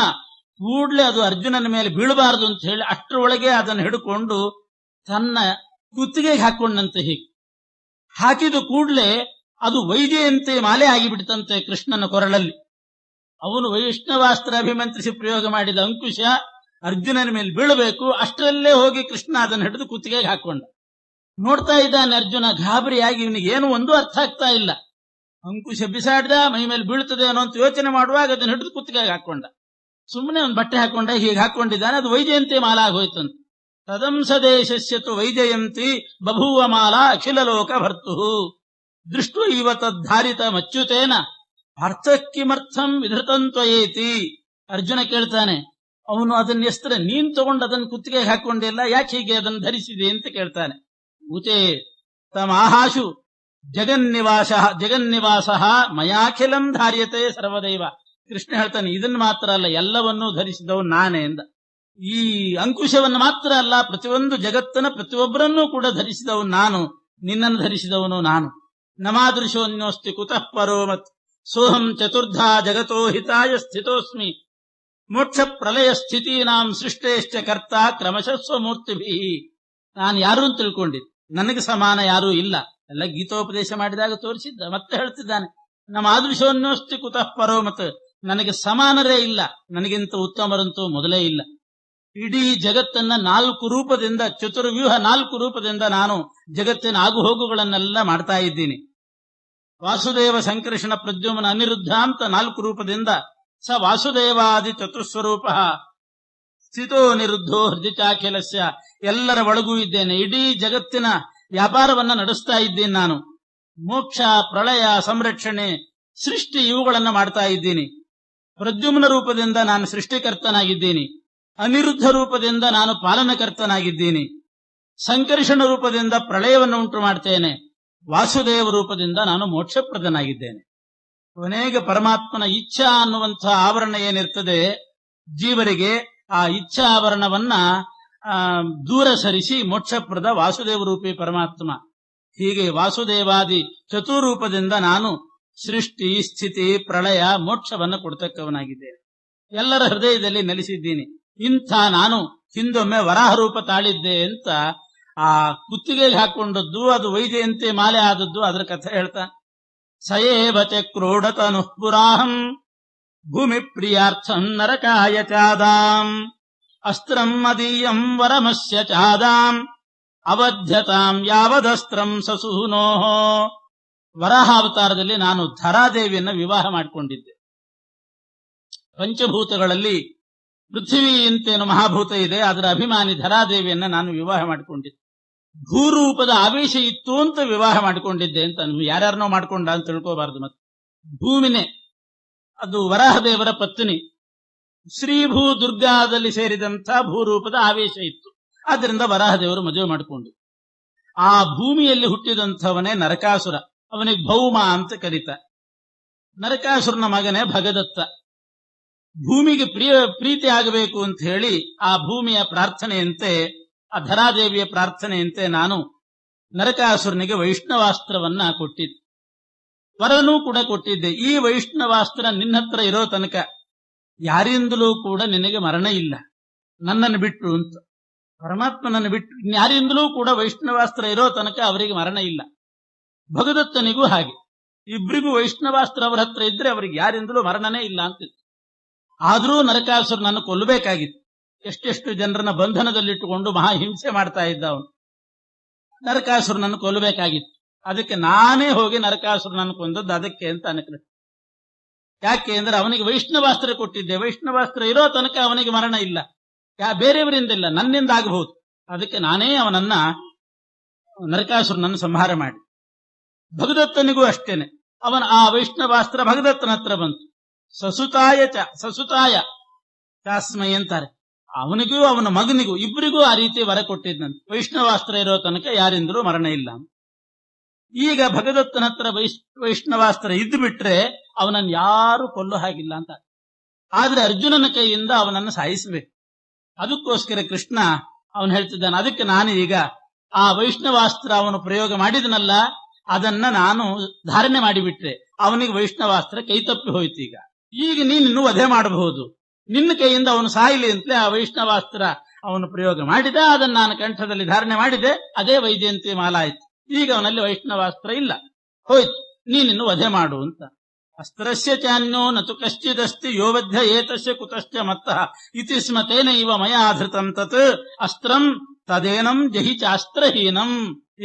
A: ಕೂಡ್ಲೆ ಅದು ಅರ್ಜುನನ ಮೇಲೆ ಬೀಳಬಾರದು ಅಂತ ಹೇಳಿ ಅಷ್ಟರೊಳಗೆ ಅದನ್ನು ಹಿಡ್ಕೊಂಡು ತನ್ನ ಕುತ್ತಿಗೆಗೆ ಹಾಕೊಂಡಂತೆ. ಹೀಗೆ ಹಾಕಿದ ಕೂಡ್ಲೆ ಅದು ವೈಜಯಂತೆ ಮಾಲೆ ಆಗಿಬಿಡ್ತಂತೆ ಕೃಷ್ಣನ ಕೊರಳಲ್ಲಿ. ಅವನು ವೈಷ್ಣವಾಸ್ತ್ರ ಅಭಿಮಂತ್ರಿಸಿ ಪ್ರಯೋಗ ಮಾಡಿದ ಅಂಕುಶ ಅರ್ಜುನನ ಮೇಲೆ ಬೀಳಬೇಕು, ಅಷ್ಟರಲ್ಲೇ ಹೋಗಿ ಕೃಷ್ಣ ಅದನ್ನು ಹಿಡಿದು ಕುತ್ತಿಗೆಗೆ ಹಾಕೊಂಡ. ನೋಡ್ತಾ ಇದ್ದಾನೆ ಅರ್ಜುನ, ಗಾಬರಿಯಾಗಿ, ಇವನಿಗೆ ಏನು ಒಂದು ಅರ್ಥ ಆಗ್ತಾ ಇಲ್ಲ. ಅಂಕುಶ ಬಿಸಾಡ್ದ, ಮೈ ಮೇಲೆ ಬೀಳ್ತದೆ ಅನ್ನೋ ಅಂತ ಯೋಚನೆ ಮಾಡುವಾಗ ಅದನ್ನು ಹಿಡಿದು ಕುತ್ತಿಗೆಗೆ ಹಾಕೊಂಡ. ಸುಮ್ಮನೆ ಒಂದು ಬಟ್ಟೆ ಹಾಕೊಂಡ, ಹೀಗೆ ಹಾಕೊಂಡಿದ್ದಾನೆ, ಅದು ವೈಜಯಂತಿ ಮಾಲಾ ಆಗೋಯ್ತಂತೆ. ತದಂಸ ದೇಶಸ್ಯತು ವೈಜಯಂತಿ ಬಭೂವ ಮಾಲಾ ಅಖಿಲ ಲೋಕ ಭರ್ತು ದೃಷ್ಟು ಇವ ತದ್ಧಾರಿತ ಮಚ್ಯುತೇನ ಅರ್ಥ ಕಿಮರ್ಥಂ ವಿಧೃತಂತ್ವಯೇತಿ. ಅರ್ಜುನ ಕೇಳ್ತಾನೆ, ಅವನು ಅದನ್ನ ಎಸ್ತ್ರ, ನೀನ್ ತಗೊಂಡು ಅದನ್ನು ಕುತ್ತಿಗೆಗೆ ಹಾಕೊಂಡಿಲ್ಲ, ಯಾಕೆ ಹೀಗೆ ಅದನ್ನು ಧರಿಸಿದೆ ಅಂತ ಕೇಳ್ತಾನೆ. ಊತೆ ತಮಾಹಾಶು ಜಗನ್ನಿವಾಸ ಮಯಾಖಿಲಂ ಧಾರ್ಯತೆ ಸರ್ವದೈವ. ಕೃಷ್ಣ ಹೇಳ್ತಾನೆ, ಇದನ್ನು ಮಾತ್ರ ಅಲ್ಲ, ಎಲ್ಲವನ್ನೂ ಧರಿಸಿದವನು ನಾನೇ ಎಂದ. ಈ ಅಂಕುಶವನ್ನು ಮಾತ್ರ ಅಲ್ಲ, ಪ್ರತಿಯೊಂದು ಜಗತ್ತನ ಪ್ರತಿಯೊಬ್ಬರನ್ನೂ ಕೂಡ ಧರಿಸಿದವನು ನಾನು, ನಿನ್ನನ್ನು ಧರಿಸಿದವನು ನಾನು. ನಮಾದೃಶೋನ್ಯೋಸ್ತಿ ಕುತಃ ಪರೋಮತ್ ಸೋಹಂ ಚತುರ್ಧಾ ಜಗತೋ ಹಿತಾಯ ಸ್ಥಿತೋಸ್ಮಿ ಮೋಕ್ಷ ಪ್ರಲಯ ಸ್ಥಿತೀನಾಂ ಸೃಷ್ಟೇಶ್ಚ ಕರ್ತ ಕ್ರಮಶಃ ಸ್ವಮೂರ್ತಿಭಿ. ನಾನು ಯಾರು ಅಂತ ತಿಳ್ಕೊಂಡಿದ್ದೆ, ನನಗೆ ಸಮಾನ ಯಾರೂ ಇಲ್ಲ. ಎಲ್ಲ ಗೀತೋಪದೇಶ ಮಾಡಿದಾಗ ತೋರಿಸಿದ್ದ. ಮತ್ತೆ ಹೇಳ್ತಿದ್ದಾನೆ, ನಮ್ಮ ಆದೃಶೋನ್ಯೋಸ್ತಿ ಕುತಃ ಪರೋಮತ್, ನನಗೆ ಸಮಾನರೇ ಇಲ್ಲ, ನನಗಿಂತ ಉತ್ತಮರಂತೂ ಮೊದಲೇ ಇಲ್ಲ. ಇಡೀ ಜಗತ್ತನ್ನ 4 ರೂಪದಿಂದ, ಚತುರ್ವ್ಯೂಹ 4 ರೂಪದಿಂದ ನಾನು ಜಗತ್ತಿನ ಆಗುಹೋಗುಗಳನ್ನೆಲ್ಲ ಮಾಡ್ತಾ ಇದ್ದೀನಿ. ವಾಸುದೇವ ಸಂಕರ್ಷಣ ಪ್ರದ್ಯುಮ್ನ ಅನಿರುದ್ಧ ಅಂತ 4 ರೂಪದಿಂದ ಸ ವಾಸುದೇವಾದಿ ಚತುಸ್ವರೂಪ ಸ್ಥಿತೋ ನಿರುದ್ಧೋ ಹೃದಯ ಚಾಖಿಲಸ್ಯ, ಎಲ್ಲರ ಒಳಗೂ ಇದ್ದೇನೆ. ಇಡೀ ಜಗತ್ತಿನ ವ್ಯಾಪಾರವನ್ನ ನಡೆಸ್ತಾ ಇದ್ದೀನಿ ನಾನು. ಮೋಕ್ಷ, ಪ್ರಳಯ, ಸಂರಕ್ಷಣೆ, ಸೃಷ್ಟಿ ಇವುಗಳನ್ನ ಮಾಡ್ತಾ ಇದ್ದೀನಿ. ಪ್ರದ್ಯುಮ್ನ ರೂಪದಿಂದ ನಾನು ಸೃಷ್ಟಿಕರ್ತನಾಗಿದ್ದೀನಿ. ಅನಿರುದ್ಧ ರೂಪದಿಂದ ನಾನು ಪಾಲನಕರ್ತನಾಗಿದ್ದೀನಿ. ಸಂಕರ್ಷಣ ರೂಪದಿಂದ ಪ್ರಳಯವನ್ನು ಉಂಟು ಮಾಡ್ತೇನೆ. ವಾಸುದೇವ ರೂಪದಿಂದ ನಾನು ಮೋಕ್ಷಪ್ರದನಾಗಿದ್ದೇನೆ. ಕೊನೆಗೆ ಪರಮಾತ್ಮನ ಇಚ್ಛಾ ಅನ್ನುವಂತಹ ಆವರಣ ಏನಿರ್ತದೆ ಜೀವರಿಗೆ, ಆ ಇಚ್ಛಾ ಆವರಣವನ್ನ ದೂರ ಸರಿಸಿ ಮೋಕ್ಷಪ್ರದ ವಾಸುದೇವ ರೂಪಿ ಪರಮಾತ್ಮ. ಹೀಗೆ ವಾಸುದೇವಾದಿ ಚತುರೂಪದಿಂದ ನಾನು ಸೃಷ್ಟಿ, ಸ್ಥಿತಿ, ಪ್ರಳಯ, ಮೋಕ್ಷವನ್ನು ಕೊಡ್ತಕ್ಕವನಾಗಿದ್ದೇನೆ. ಎಲ್ಲರ ಹೃದಯದಲ್ಲಿ ನೆಲೆಸಿದ್ದೀನಿ. ಇಂಥ ನಾನು ಹಿಂದೊಮ್ಮೆ ವರಾಹ ರೂಪ ತಾಳಿದ್ದೆ ಅಂತ ಆ ಕುತ್ತಿಗೆಗೆ ಹಾಕೊಂಡದ್ದು, ಅದು ವೈಜಯಂತಿ ಮಾಲೆ ಆದದ್ದು, ಅದರ ಕಥೆ ಹೇಳ್ತಾ, ಸಯೇವ ಚಕ್ರೋಢತನು ಪುರಾಹಂ ಭೂಮಿ ಪ್ರಿಯಾರ್ಥಂ ನರಕಾಯ ಚಾದಾಂ ಅಸ್ತ್ರಂ ಮದೀಯಂ ವರಮಸ್ಯ ಚಾದಾಂ ಅವಧ್ಯತಾಂ ಯಾವದಸ್ತ್ರಂ ಸಸೂನೋಃ. ವರಾಹಾವತಾರದಲ್ಲಿ ನಾನು ಧರಾದೇವಿಯನ್ನು ವಿವಾಹ ಮಾಡಿಕೊಂಡಿದ್ದೆ. ಪಂಚಭೂತಗಳಲ್ಲಿ ಪೃಥ್ವಿ ಅಂತೇನು ಮಹಾಭೂತ ಇದೆ, ಅದರ ಅಭಿಮಾನಿ ಧರಾದೇವಿಯನ್ನ ನಾನು ವಿವಾಹ ಮಾಡಿಕೊಂಡಿದ್ದೆ. ಭೂರೂಪದ ಆವೇಶ ಇತ್ತು ಅಂತ ವಿವಾಹ ಮಾಡಿಕೊಂಡಿದ್ದೆ ಅಂತ. ಯಾರ್ಯಾರನೋ ಮಾಡ್ಕೊಂಡ ಅಂತ ತಿಳ್ಕೋಬಾರದು. ಮತ್ತೆ ಭೂಮಿನೇ ಅದು ವರಾಹದೇವರ ಪತ್ನಿ, ಶ್ರೀಭೂ ದುರ್ಗಾದಲ್ಲಿ ಸೇರಿದಂಥ ಭೂರೂಪದ ಆವೇಶ ಇತ್ತು. ಆದ್ದರಿಂದ ವರಾಹದೇವರು ಮದುವೆ ಮಾಡಿಕೊಂಡು, ಆ ಭೂಮಿಯಲ್ಲಿ ಹುಟ್ಟಿದಂಥವನೇ ನರಕಾಸುರ. ಅವನಿಗೆ ಭೌಮ ಅಂತ ಕರೀತ. ನರಕಾಸುರನ ಮಗನೇ ಭಗದತ್ತ. ಭೂಮಿಗೆ ಪ್ರೀತಿ ಆಗಬೇಕು ಅಂತ ಹೇಳಿ ಆ ಭೂಮಿಯ ಪ್ರಾರ್ಥನೆಯಂತೆ, ಆ ಧರಾದೇವಿಯ ಪ್ರಾರ್ಥನೆಯಂತೆ ನಾನು ನರಕಾಸುರನಿಗೆ ವೈಷ್ಣವಾಸ್ತ್ರವನ್ನ ಕೊಟ್ಟಿದ್ದೆ. ವರನೂ ಕೂಡ ಕೊಟ್ಟಿದ್ದೆ. ಈ ವೈಷ್ಣವಾಸ್ತ್ರ ನಿನ್ನತ್ರ ಇರೋ ತನಕ ಯಾರಿಂದಲೂ ಕೂಡ ನಿನಗೆ ಮರಣ ಇಲ್ಲ, ನನ್ನನ್ನು ಬಿಟ್ಟು ಅಂತ. ಪರಮಾತ್ಮನನ್ನು ಬಿಟ್ಟು ಯಾರಿಂದಲೂ ಕೂಡ ವೈಷ್ಣವಾಸ್ತ್ರ ಇರೋ ತನಕ ಅವರಿಗೆ ಮರಣ ಇಲ್ಲ. ಭಗದತ್ತನಿಗೂ ಹಾಗೆ. ಇಬ್ಬರಿಗೂ ವೈಷ್ಣವಾಸ್ತ್ರ ಅವರ ಹತ್ರ ಇದ್ರೆ ಅವರಿಗೆ ಯಾರಿಂದಲೂ ಮರಣನೇ ಇಲ್ಲ ಅಂತಿತ್ತು. ಆದರೂ ನರಕಾಸುರನನ್ನು ಕೊಲ್ಲಬೇಕಾಗಿತ್ತು. ಎಷ್ಟೆಷ್ಟು ಜನರನ್ನ ಬಂಧನದಲ್ಲಿಟ್ಟುಕೊಂಡು ಮಹಾಹಿಂಸೆ ಮಾಡ್ತಾ ಇದ್ದ ಅವನು. ನರಕಾಸುರನನ್ನು ಕೊಲ್ಲಬೇಕಾಗಿತ್ತು. ಅದಕ್ಕೆ ನಾನೇ ಹೋಗಿ ನರಕಾಸುರನನ್ನು ಕೊಂದದ್ದು ಅದಕ್ಕೆ ಅಂತ ಅನ್ಕೊಂಡು. ಯಾಕೆ ಅಂದ್ರೆ ಅವನಿಗೆ ವೈಷ್ಣವಾಸ್ತ್ರ ಕೊಟ್ಟಿದ್ದೆ. ವೈಷ್ಣವಾಸ್ತ್ರ ಇರೋ ತನಕ ಅವನಿಗೆ ಮರಣ ಇಲ್ಲ, ಬೇರೆಯವರಿಂದಿಲ್ಲ, ನನ್ನಿಂದ ಆಗಬಹುದು. ಅದಕ್ಕೆ ನಾನೇ ಅವನನ್ನ ನರಕಾಸುರನನ್ನು ಸಂಹಾರ ಮಾಡಿ. ಭಗದತ್ತನಿಗೂ ಅಷ್ಟೇನೆ. ಅವನ ಆ ವೈಷ್ಣವಾಸ್ತ್ರ ಭಗದತ್ತನ ಹತ್ರ ಬಂತು. ಸಸುತಾಯ ಚಾಸ್ಮೈ ಅಂತಾರೆ. ಅವನಿಗೂ ಅವನ ಮಗನಿಗೂ ಇಬ್ಬರಿಗೂ ಆ ರೀತಿ ವರ ಕೊಟ್ಟಿದ್ದಂತೆ. ವೈಷ್ಣವಾಸ್ತ್ರ ಇರೋ ತನಕ ಯಾರಿಂದಲೂ ಮರಣ ಇಲ್ಲ. ಈಗ ಭಗದತ್ತನ ಹತ್ರ ವೈಷ್ಣವಾಸ್ತ್ರ ಇದ್ದು ಬಿಟ್ರೆ ಅವನನ್ನು ಯಾರು ಕೊಲ್ಲೋ ಹಾಗಿಲ್ಲ ಅಂತ. ಆದ್ರೆ ಅರ್ಜುನನ ಕೈಯಿಂದ ಅವನನ್ನು ಸಾಯಿಸಬೇಕು. ಅದಕ್ಕೋಸ್ಕರ ಕೃಷ್ಣ ಅವನು ಹೇಳ್ತಿದ್ದಾನೆ, ಅದಕ್ಕೆ ನಾನು ಈಗ ಆ ವೈಷ್ಣವಾಸ್ತ್ರ ಅವನು ಪ್ರಯೋಗ ಮಾಡಿದನಲ್ಲ, ಅದನ್ನ ನಾನು ಧಾರಣೆ ಮಾಡಿಬಿಟ್ರೆ ಅವನಿಗೆ ವೈಷ್ಣವಾಸ್ತ್ರ ಕೈ ತಪ್ಪಿ ಹೋಯ್ತು. ಈಗ ನೀನಿನ್ನು ವಧೆ ಮಾಡಬಹುದು, ನಿನ್ನ ಕೈಯಿಂದ ಅವನು ಸಾಯಲಿ ಅಂತಲೇ ಆ ವೈಷ್ಣವಾಸ್ತ್ರ ಅವನು ಪ್ರಯೋಗ ಮಾಡಿದ. ಅದನ್ನು ನಾನು ಕಂಠದಲ್ಲಿ ಧಾರಣೆ ಮಾಡಿದೆ, ಅದೇ ವೈಜಯಂತಿ ಮಾಲ ಆಯ್ತು. ಈಗ ಅವನಲ್ಲಿ ವೈಷ್ಣವಾಸ್ತ್ರ ಇಲ್ಲ, ಹೋಯ್ತು, ನೀನಿನ್ನು ವಧೆ ಮಾಡು ಅಂತ. ಅಸ್ತ್ರಸ್ಯ ಚಾನ್ಯೋ ನತು ಕಶ್ಚಿದಸ್ತಿ ಯೋವಧ್ಯ ಏತಸ್ಯ ಕುತಶ್ಚ ಮತ್ತಃ ಇತಿ ಸ್ಮತೇನ ಇವ ಮಯಾ ಧೃತಂ ತತ್ ಅಸ್ತ್ರಂ ತದೇನಂ ಜಹಿ ಚಾಸ್ತ್ರಹೀನಂ.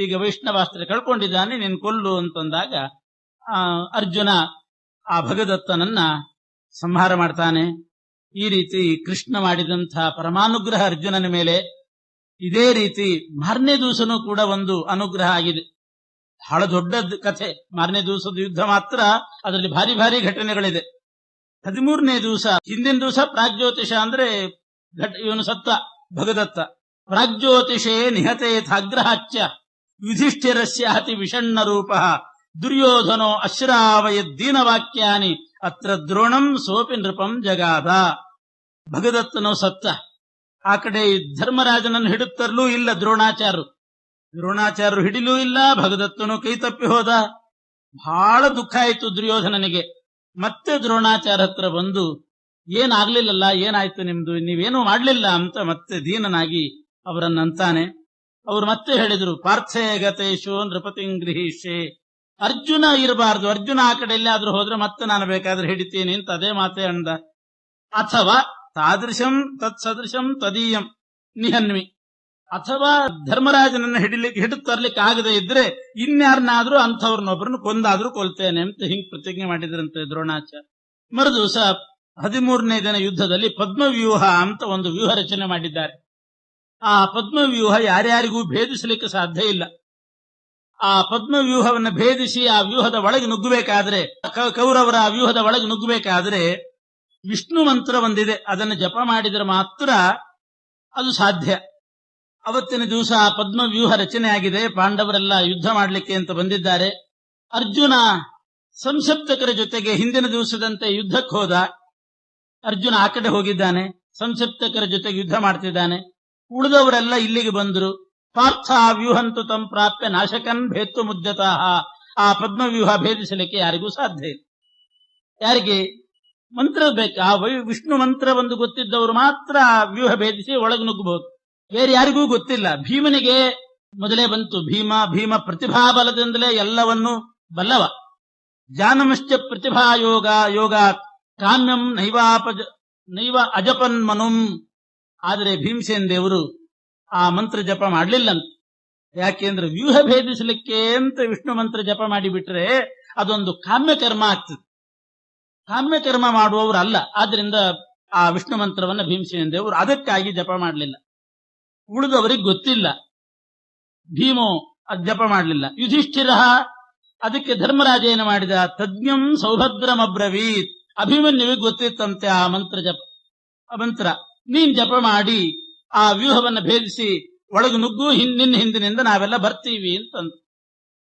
A: ಈಗ ವೈಷ್ಣವಾಸ್ತ್ರ ಕಳ್ಕೊಂಡಿದ್ದಾನೆ, ನೀನು ಕೊಲ್ಲು ಅಂತಂದಾಗ ಅರ್ಜುನ ಆ ಭಗದತ್ತನನ್ನ ಸಂಹಾರ ಮಾಡ್ತಾನೆ. ಈ ರೀತಿ ಕೃಷ್ಣ ಮಾಡಿದಂಥ ಪರಮಾನುಗ್ರಹ ಅರ್ಜುನನ ಮೇಲೆ. ಇದೇ ರೀತಿ ಮಾರನೇ ದಿವಸನೂ ಕೂಡ ಒಂದು ಅನುಗ್ರಹ ಆಗಿದೆ. ಬಹಳ ದೊಡ್ಡ ಕಥೆ. ಮಾರನೇ ದಿವಸದ ಯುದ್ಧ ಮಾತ್ರ ಅದರಲ್ಲಿ ಭಾರಿ ಭಾರಿ ಘಟನೆಗಳಿದೆ. 13ನೇ ದಿವಸ, ಹಿಂದಿನ ದಿವಸ ಪ್ರಾಗ್ಜ್ಯೋತಿಷ ಅಂದ್ರೆ ಇವನು ಸತ್ತ ಭಗದತ್ತ. ಪ್ರಾಗ್ಜ್ಯೋತಿಷೇ ನಿಹತೆ ಥಾಗ್ರಹಾಚ್ಯ ಯುಧಿಷ್ಠಿರಸ್ಯ ಅತಿ ವಿಷಣ್ಣ ರೂಪ ದುರ್ಯೋಧನೋ ಅಶ್ರಾವಯದ್ದೀನವಾಕ್ಯಾನಿ ಅತ್ರ ದ್ರೋಣಂ ಸೋಪಿ ನೃಪಂ ಜಗಾದ. ಭಗದತ್ತನು ಸತ್ತ. ಆ ಕಡೆ ಧರ್ಮರಾಜನನ್ನು ಹಿಡುತ್ತರ್ಲೂ ಇಲ್ಲ ದ್ರೋಣಾಚಾರ್ಯರು ಹಿಡಿಲೂ ಇಲ್ಲ. ಭಗದತ್ತನು ಕೈ ತಪ್ಪಿ ಹೋದ. ಬಹಳ ದುಃಖ ಆಯಿತು ದುರ್ಯೋಧನನಿಗೆ. ಮತ್ತೆ ದ್ರೋಣಾಚಾರ್ಯ ಹತ್ರ ಬಂದು, ಏನಾಗ್ಲಿಲ್ಲಲ್ಲ, ಏನಾಯ್ತು ನಿಮ್ದು, ನೀವೇನೂ ಮಾಡ್ಲಿಲ್ಲ ಅಂತ ಮತ್ತೆ ದೀನನಾಗಿ ಅವರನ್ನಂತಾನೆ. ಅವರು ಮತ್ತೆ ಹೇಳಿದ್ರು, ಪಾರ್ಥೇ ಗತೇಶೋ ನೃಪತಿಂಗ್ರಹಿಷೆ. ಅರ್ಜುನ ಇರಬಾರ್ದು, ಅರ್ಜುನ ಆ ಕಡೆ ಎಲ್ಲಾದ್ರೂ ಹೋದ್ರೆ ಮತ್ತೆ ನಾನು ಬೇಕಾದ್ರೆ ಹಿಡಿತೀನಿ ಅಂತ ಅದೇ ಮಾತೇ ಅಂದ. ಅಥವಾ ತಾದೃಶಂ ತತ್ಸದೃಶಂ ತದೀಯಂ ನಿಹನ್ವಿ. ಅಥವಾ ಧರ್ಮರಾಜನನ್ನ ಹಿಡುತ್ತರ್ಲಿಕ್ಕೆ ಆಗದೆ ಇದ್ರೆ ಇನ್ಯಾರನ್ನಾದ್ರೂ ಅಂಥವ್ರನ್ನೊಬ್ಬರನ್ನು ಕೊಂದಾದ್ರೂ ಕೊಲ್ತೇನೆ ಅಂತ ಹಿಂಗ್ ಪ್ರತಿಜ್ಞೆ ಮಾಡಿದ್ರಂತೆ ದ್ರೋಣಾಚಾರ್ಯ. ಮರುದಿವಸ 13ನೇ ದಿನ ಯುದ್ಧದಲ್ಲಿ ಪದ್ಮವ್ಯೂಹ ಅಂತ ಒಂದು ವ್ಯೂಹ ರಚನೆ ಮಾಡಿದ್ದಾರೆ. ಆ ಪದ್ಮವ್ಯೂಹ ಯಾರ್ಯಾರಿಗೂ ಭೇದಿಸಲಿಕ್ಕೆ ಸಾಧ್ಯ ಇಲ್ಲ. ಆ ಪದ್ಮವ್ಯೂಹವನ್ನು ಭೇದಿಸಿ ಆ ವ್ಯೂಹದ ಒಳಗೆ ನುಗ್ಗಬೇಕಾದ್ರೆ, ಕೌರವರ ಆ ವ್ಯೂಹದ ಒಳಗೆ ನುಗ್ಗಬೇಕಾದ್ರೆ ವಿಷ್ಣು ಮಂತ್ರ ಒಂದಿದೆ, ಅದನ್ನು ಜಪ ಮಾಡಿದರೆ ಮಾತ್ರ ಅದು ಸಾಧ್ಯ. ಅವತ್ತಿನ ದಿವಸ ಆ ಪದ್ಮವ್ಯೂಹ ರಚನೆ ಆಗಿದೆ. ಪಾಂಡವರೆಲ್ಲ ಯುದ್ಧ ಮಾಡಲಿಕ್ಕೆ ಅಂತ ಬಂದಿದ್ದಾರೆ. ಅರ್ಜುನ ಸಂಸಪ್ತಕರ ಜೊತೆಗೆ ಹಿಂದಿನ ದಿವಸದಂತೆ ಯುದ್ಧಕ್ಕೆ ಹೋದ. ಅರ್ಜುನ ಆ ಕಡೆ ಹೋಗಿದ್ದಾನೆ, ಸಂಸಪ್ತಕರ ಜೊತೆಗೆ ಯುದ್ಧ ಮಾಡ್ತಿದ್ದಾನೆ. ಉಳಿದವರೆಲ್ಲ ಇಲ್ಲಿಗೆ ಬಂದರು. ಪಾರ್ಥ ವ್ಯೂಹಂತು ತಂ ಪ್ರಾಪ್ಯ ನಾಶಕನ್ ಭೇತ್ತು ಮುದ್ಯತಃ. ಆ ಪದ್ಮವ್ಯೂಹ ಭೇದಿಸಲಿಕ್ಕೆ ಯಾರಿಗೂ ಸಾಧ್ಯ ಇಲ್ಲ. ಯಾರಿಗೆ ಮಂತ್ರ ಬೇಕು, ಆ ವಿಷ್ಣು ಮಂತ್ರ ಒಂದು ಗೊತ್ತಿದ್ದವರು ಮಾತ್ರ ವ್ಯೂಹ ಭೇದಿಸಿ ಒಳಗೆ ನುಗ್ಗಬಹುದು. ಬೇರೆ ಯಾರಿಗೂ ಗೊತ್ತಿಲ್ಲ. ಭೀಮನಿಗೆ ಮೊದಲೇ ಬಂತು. ಭೀಮ ಪ್ರತಿಭಾಬಲದಿಂದಲೇ ಎಲ್ಲವನ್ನೂ ಬಲ್ಲವ. ಜಾನಮಶ್ಚ ಪ್ರತಿಭಾ ಯೋಗ ಕಾಮ್ಯಂ ನೈವ ಅಜಪನ್ ಮನುಂ. ಆದರೆ ಭೀಮಸೇನ್ ದೇವರು ಆ ಮಂತ್ರ ಜಪ ಮಾಡಲಿಲ್ಲಂತ. ಯಾಕೆಂದ್ರೆ ವ್ಯೂಹ ಭೇದಿಸಲಿಕ್ಕೆ ಅಂತ ವಿಷ್ಣು ಮಂತ್ರ ಜಪ ಮಾಡಿಬಿಟ್ರೆ ಅದೊಂದು ಕಾಮ್ಯಕರ್ಮ ಆಗ್ತದೆ. ಕಾಮ್ಯಕರ್ಮ ಮಾಡುವವರು ಅಲ್ಲ. ಆದ್ರಿಂದ ಆ ವಿಷ್ಣು ಮಂತ್ರವನ್ನ ಭೀಮಸೇನ ದೇವರು ಅದಕ್ಕಾಗಿ ಜಪ ಮಾಡಲಿಲ್ಲ. ಉಳಿದವರಿಗೆ ಗೊತ್ತಿಲ್ಲ, ಭೀಮೋ ಜಪ ಮಾಡಲಿಲ್ಲ. ಯುಧಿಷ್ಠಿರ ಅದಕ್ಕೆ ಧರ್ಮರಾಜ ಏನು ಮಾಡಿದ, ತಜ್ಞಂ ಸೌಭದ್ರಮಬ್ರವೀತ್. ಅಭಿಮನ್ಯುವಿಗೆ ಗೊತ್ತಿತ್ತಂತೆ ಆ ಮಂತ್ರ. ನೀನ್ ಜಪ ಮಾಡಿ ಆ ವ್ಯೂಹವನ್ನು ಭೇದಿಸಿ ಒಳಗೆ ನುಗ್ಗು, ನಿನ್ನ ಹಿಂದಿನಿಂದ ನಾವೆಲ್ಲ ಬರ್ತೀವಿ ಅಂತಂದ.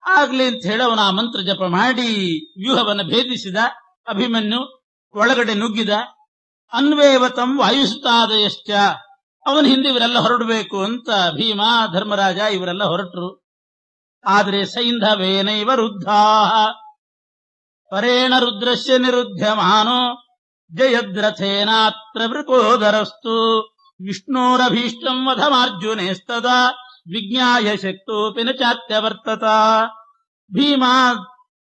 A: ಆಗ್ಲಿ ಅಂತ ಹೇಳಿ ಅವನ ಆ ಮಂತ್ರ ಜಪ ಮಾಡಿ ವ್ಯೂಹವನ್ನು ಭೇದಿಸಿದ. ಅಭಿಮನ್ಯು ಒಳಗಡೆ ನುಗ್ಗಿದ. ಅನ್ವೇವತಂ ವಾಯುಸುತಾದಯಶ್ಚ. ಅವನ ಹಿಂದೆ ಇವರೆಲ್ಲ ಹೊರಡಬೇಕು ಅಂತ ಭೀಮ, ಧರ್ಮರಾಜ ಇವರೆಲ್ಲ ಹೊರಟರು. ಆದರೆ ಸೈಂಧವೇನೈವ ವೃದ್ಧಾ ಪರೇಣ ರುದ್ರಸ್ಯ ನಿರುದ್ಧಮಾನೋ ಜಯದ್ರಥೇನಾತ್ರ ವೃಕೋದರಸ್ತು ವಿಷ್ಣೋರಭೀಷ್ಟಂ ವಧಮಾರ್ಜುನೇಸ್ತದಾ ವಿಜ್ಞಾಯ ಶಕ್ತೋಪಿ ನ ಚಾತ್ಯವರ್ತತ. ಭೀಮ,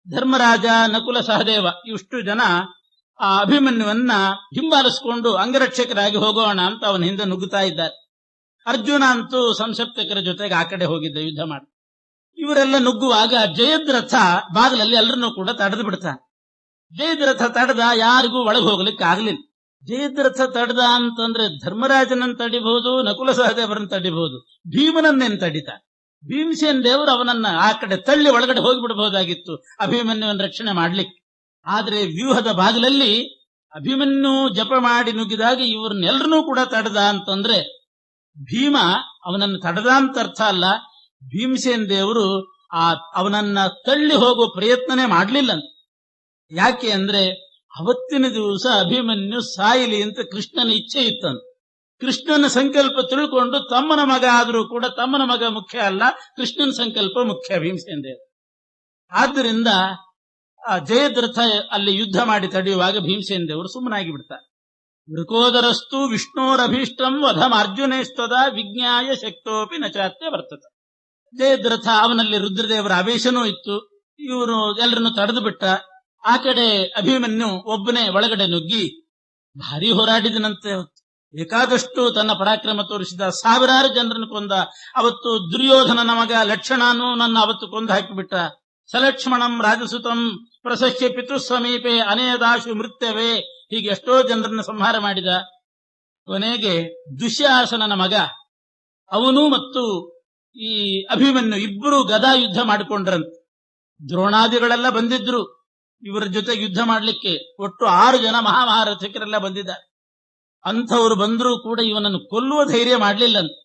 A: ಧರ್ಮರಾಜ, ನಕುಲ, ಸಹದೇವ ಇಷ್ಟು ಜನ ಆ ಅಭಿಮನ್ಯುವನ್ನ ಹಿಂಬಾಲಿಸಿಕೊಂಡು ಅಂಗರಕ್ಷಕರಾಗಿ ಹೋಗೋಣ ಅಂತ ಅವನ ಹಿಂದೆ ನುಗ್ಗುತ್ತಾ ಇದ್ದಾರೆ. ಅರ್ಜುನ ಅಂತೂ ಸಂಸಪ್ತಕರ ಜೊತೆಗೆ ಆ ಕಡೆ ಹೋಗಿದ್ದ ಯುದ್ಧ ಮಾಡಿ. ಇವರೆಲ್ಲ ನುಗ್ಗುವಾಗ ಜಯದ್ರಥ ಬಾಗಿಲಲ್ಲಿ ಎಲ್ಲರನ್ನೂ ಕೂಡ ತಡೆದು ಬಿಡ್ತಾನೆ. ಜಯದ್ರಥ ತಡೆದ, ಯಾರಿಗೂ ಒಳಗೆ ಹೋಗ್ಲಿಕ್ಕೆ ಆಗ್ಲಿಲ್ಲ. ಜಯದ್ರಥ ತಡೆದ ಅಂತಂದ್ರೆ ಧರ್ಮರಾಜನನ್ನು ತಡಿಬಹುದು, ನಕುಲ ಸಹದೇವರನ್ನು ತಡಿಬಹುದು, ಭೀಮನನ್ನೇನು ತಡಿತಾನೆ. ಭೀಮಸೇನ ದೇವರು ಅವನನ್ನ ಆ ಕಡೆ ತಳ್ಳಿ ಒಳಗಡೆ ಹೋಗಿಬಿಡಬಹುದಾಗಿತ್ತು ಅಭಿಮನ್ಯುವನ್ನ ರಕ್ಷಣೆ ಮಾಡ್ಲಿಕ್ಕೆ. ಆದ್ರೆ ವ್ಯೂಹದ ಬಾಗಿಲಲ್ಲಿ ಅಭಿಮನ್ಯು ಜಪ ಮಾಡಿ ನುಗ್ಗಿದಾಗ ಇವ್ರನ್ನೆಲ್ಲರನ್ನೂ ಕೂಡ ತಡೆದ ಅಂತಂದ್ರೆ ಭೀಮ ಅವನನ್ನು ತಡೆದ ಅಂತ ಅರ್ಥ ಅಲ್ಲ. ಭೀಮಸೇನ ದೇವರು ಅವನನ್ನ ತಳ್ಳಿ ಹೋಗುವ ಪ್ರಯತ್ನನೇ ಮಾಡ್ಲಿಲ್ಲ. ಯಾಕೆ ಅಂದ್ರೆ ಅವತ್ತಿನ ದಿವಸ ಅಭಿಮನ್ಯು ಸಾಯಲಿ ಅಂತ ಕೃಷ್ಣನ ಇಚ್ಛೆ ಇತ್ತಂತ. ಕೃಷ್ಣನ ಸಂಕಲ್ಪ ತಿಳ್ಕೊಂಡು ತಮ್ಮನ ಮಗ ಆದರೂ ಕೂಡ ತಮ್ಮನ ಮಗ ಮುಖ್ಯ ಅಲ್ಲ, ಕೃಷ್ಣನ ಸಂಕಲ್ಪ ಮುಖ್ಯ ಭೀಮಸೇನ ದೇವರು. ಆದ್ದರಿಂದ ಜಯದ್ರಥ ಅಲ್ಲಿ ಯುದ್ಧ ಮಾಡಿ ತಡೆಯುವಾಗ ಭೀಮಸೇನ ದೇವರು ಸುಮ್ಮನಾಗಿ ಬಿಡ್ತಾರೆ. ವೃಕೋದರಸ್ತು ವಿಷ್ಣೋರಭೀಷ್ಟಂ ವಧಮಾರ್ಜುನೇಸ್ತದ ವಿಜ್ಞಾಯ ಶಕ್ತೋಪಿ ನಚಾತ್ಯ ಬರ್ತದೆ. ಜಯದ್ರಥ ಅವನಲ್ಲಿ ರುದ್ರದೇವರ ಆವೇಶನೂ ಇತ್ತು. ಇವರು ಎಲ್ಲರನ್ನು ತಡೆದು ಬಿಟ್ಟ. ಆ ಕಡೆ ಅಭಿಮನ್ಯು ಒಬ್ಬನೇ ಒಳಗಡೆ ನುಗ್ಗಿ ಭಾರಿ ಹೋರಾಡಿದನಂತೆ. ಬೇಕಾದಷ್ಟು ತನ್ನ ಪರಾಕ್ರಮ ತೋರಿಸಿದ, ಸಾವಿರಾರು ಜನರನ್ನು ಕೊಂದ. ಅವತ್ತು ದುರ್ಯೋಧನನ ಮಗ ಲಕ್ಷಣನೂ ನನ್ನ ಅವತ್ತು ಕೊಂದು ಹಾಕಿಬಿಟ್ಟ. ಸಲಕ್ಷ್ಮಣಂ ರಾಜಸುತಂ ಪ್ರಶಸ್ಯ ಪಿತು ಸಮೀಪೆ ಅನೇದಾಶು ಮೃತ್ಯವೇ, ಹೀಗೆ ಎಷ್ಟೋ ಜನರನ್ನು ಸಂಹಾರ ಮಾಡಿದ. ಕೊನೆಗೆ ದುಶ್ಯಾಸನನ ಮಗ ಅವನು ಮತ್ತು ಈ ಅಭಿಮನ್ಯು ಇಬ್ಬರು ಗದಾ ಯುದ್ಧ ಮಾಡಿಕೊಂಡ್ರಂತೆ. ದ್ರೋಣಾದಿಗಳೆಲ್ಲ ಬಂದಿದ್ರು ಇವರ ಜೊತೆಗೆ ಯುದ್ಧ ಮಾಡಲಿಕ್ಕೆ. ಒಟ್ಟು 6 ಜನ ಮಹಾರಥಿಕರೆಲ್ಲ ಬಂದಿದ್ದಾರೆ. ಅಂಥವ್ರು ಬಂದರೂ ಕೂಡ ಇವನನ್ನು ಕೊಲ್ಲುವ ಧೈರ್ಯ ಮಾಡಲಿಲ್ಲಂತೆ.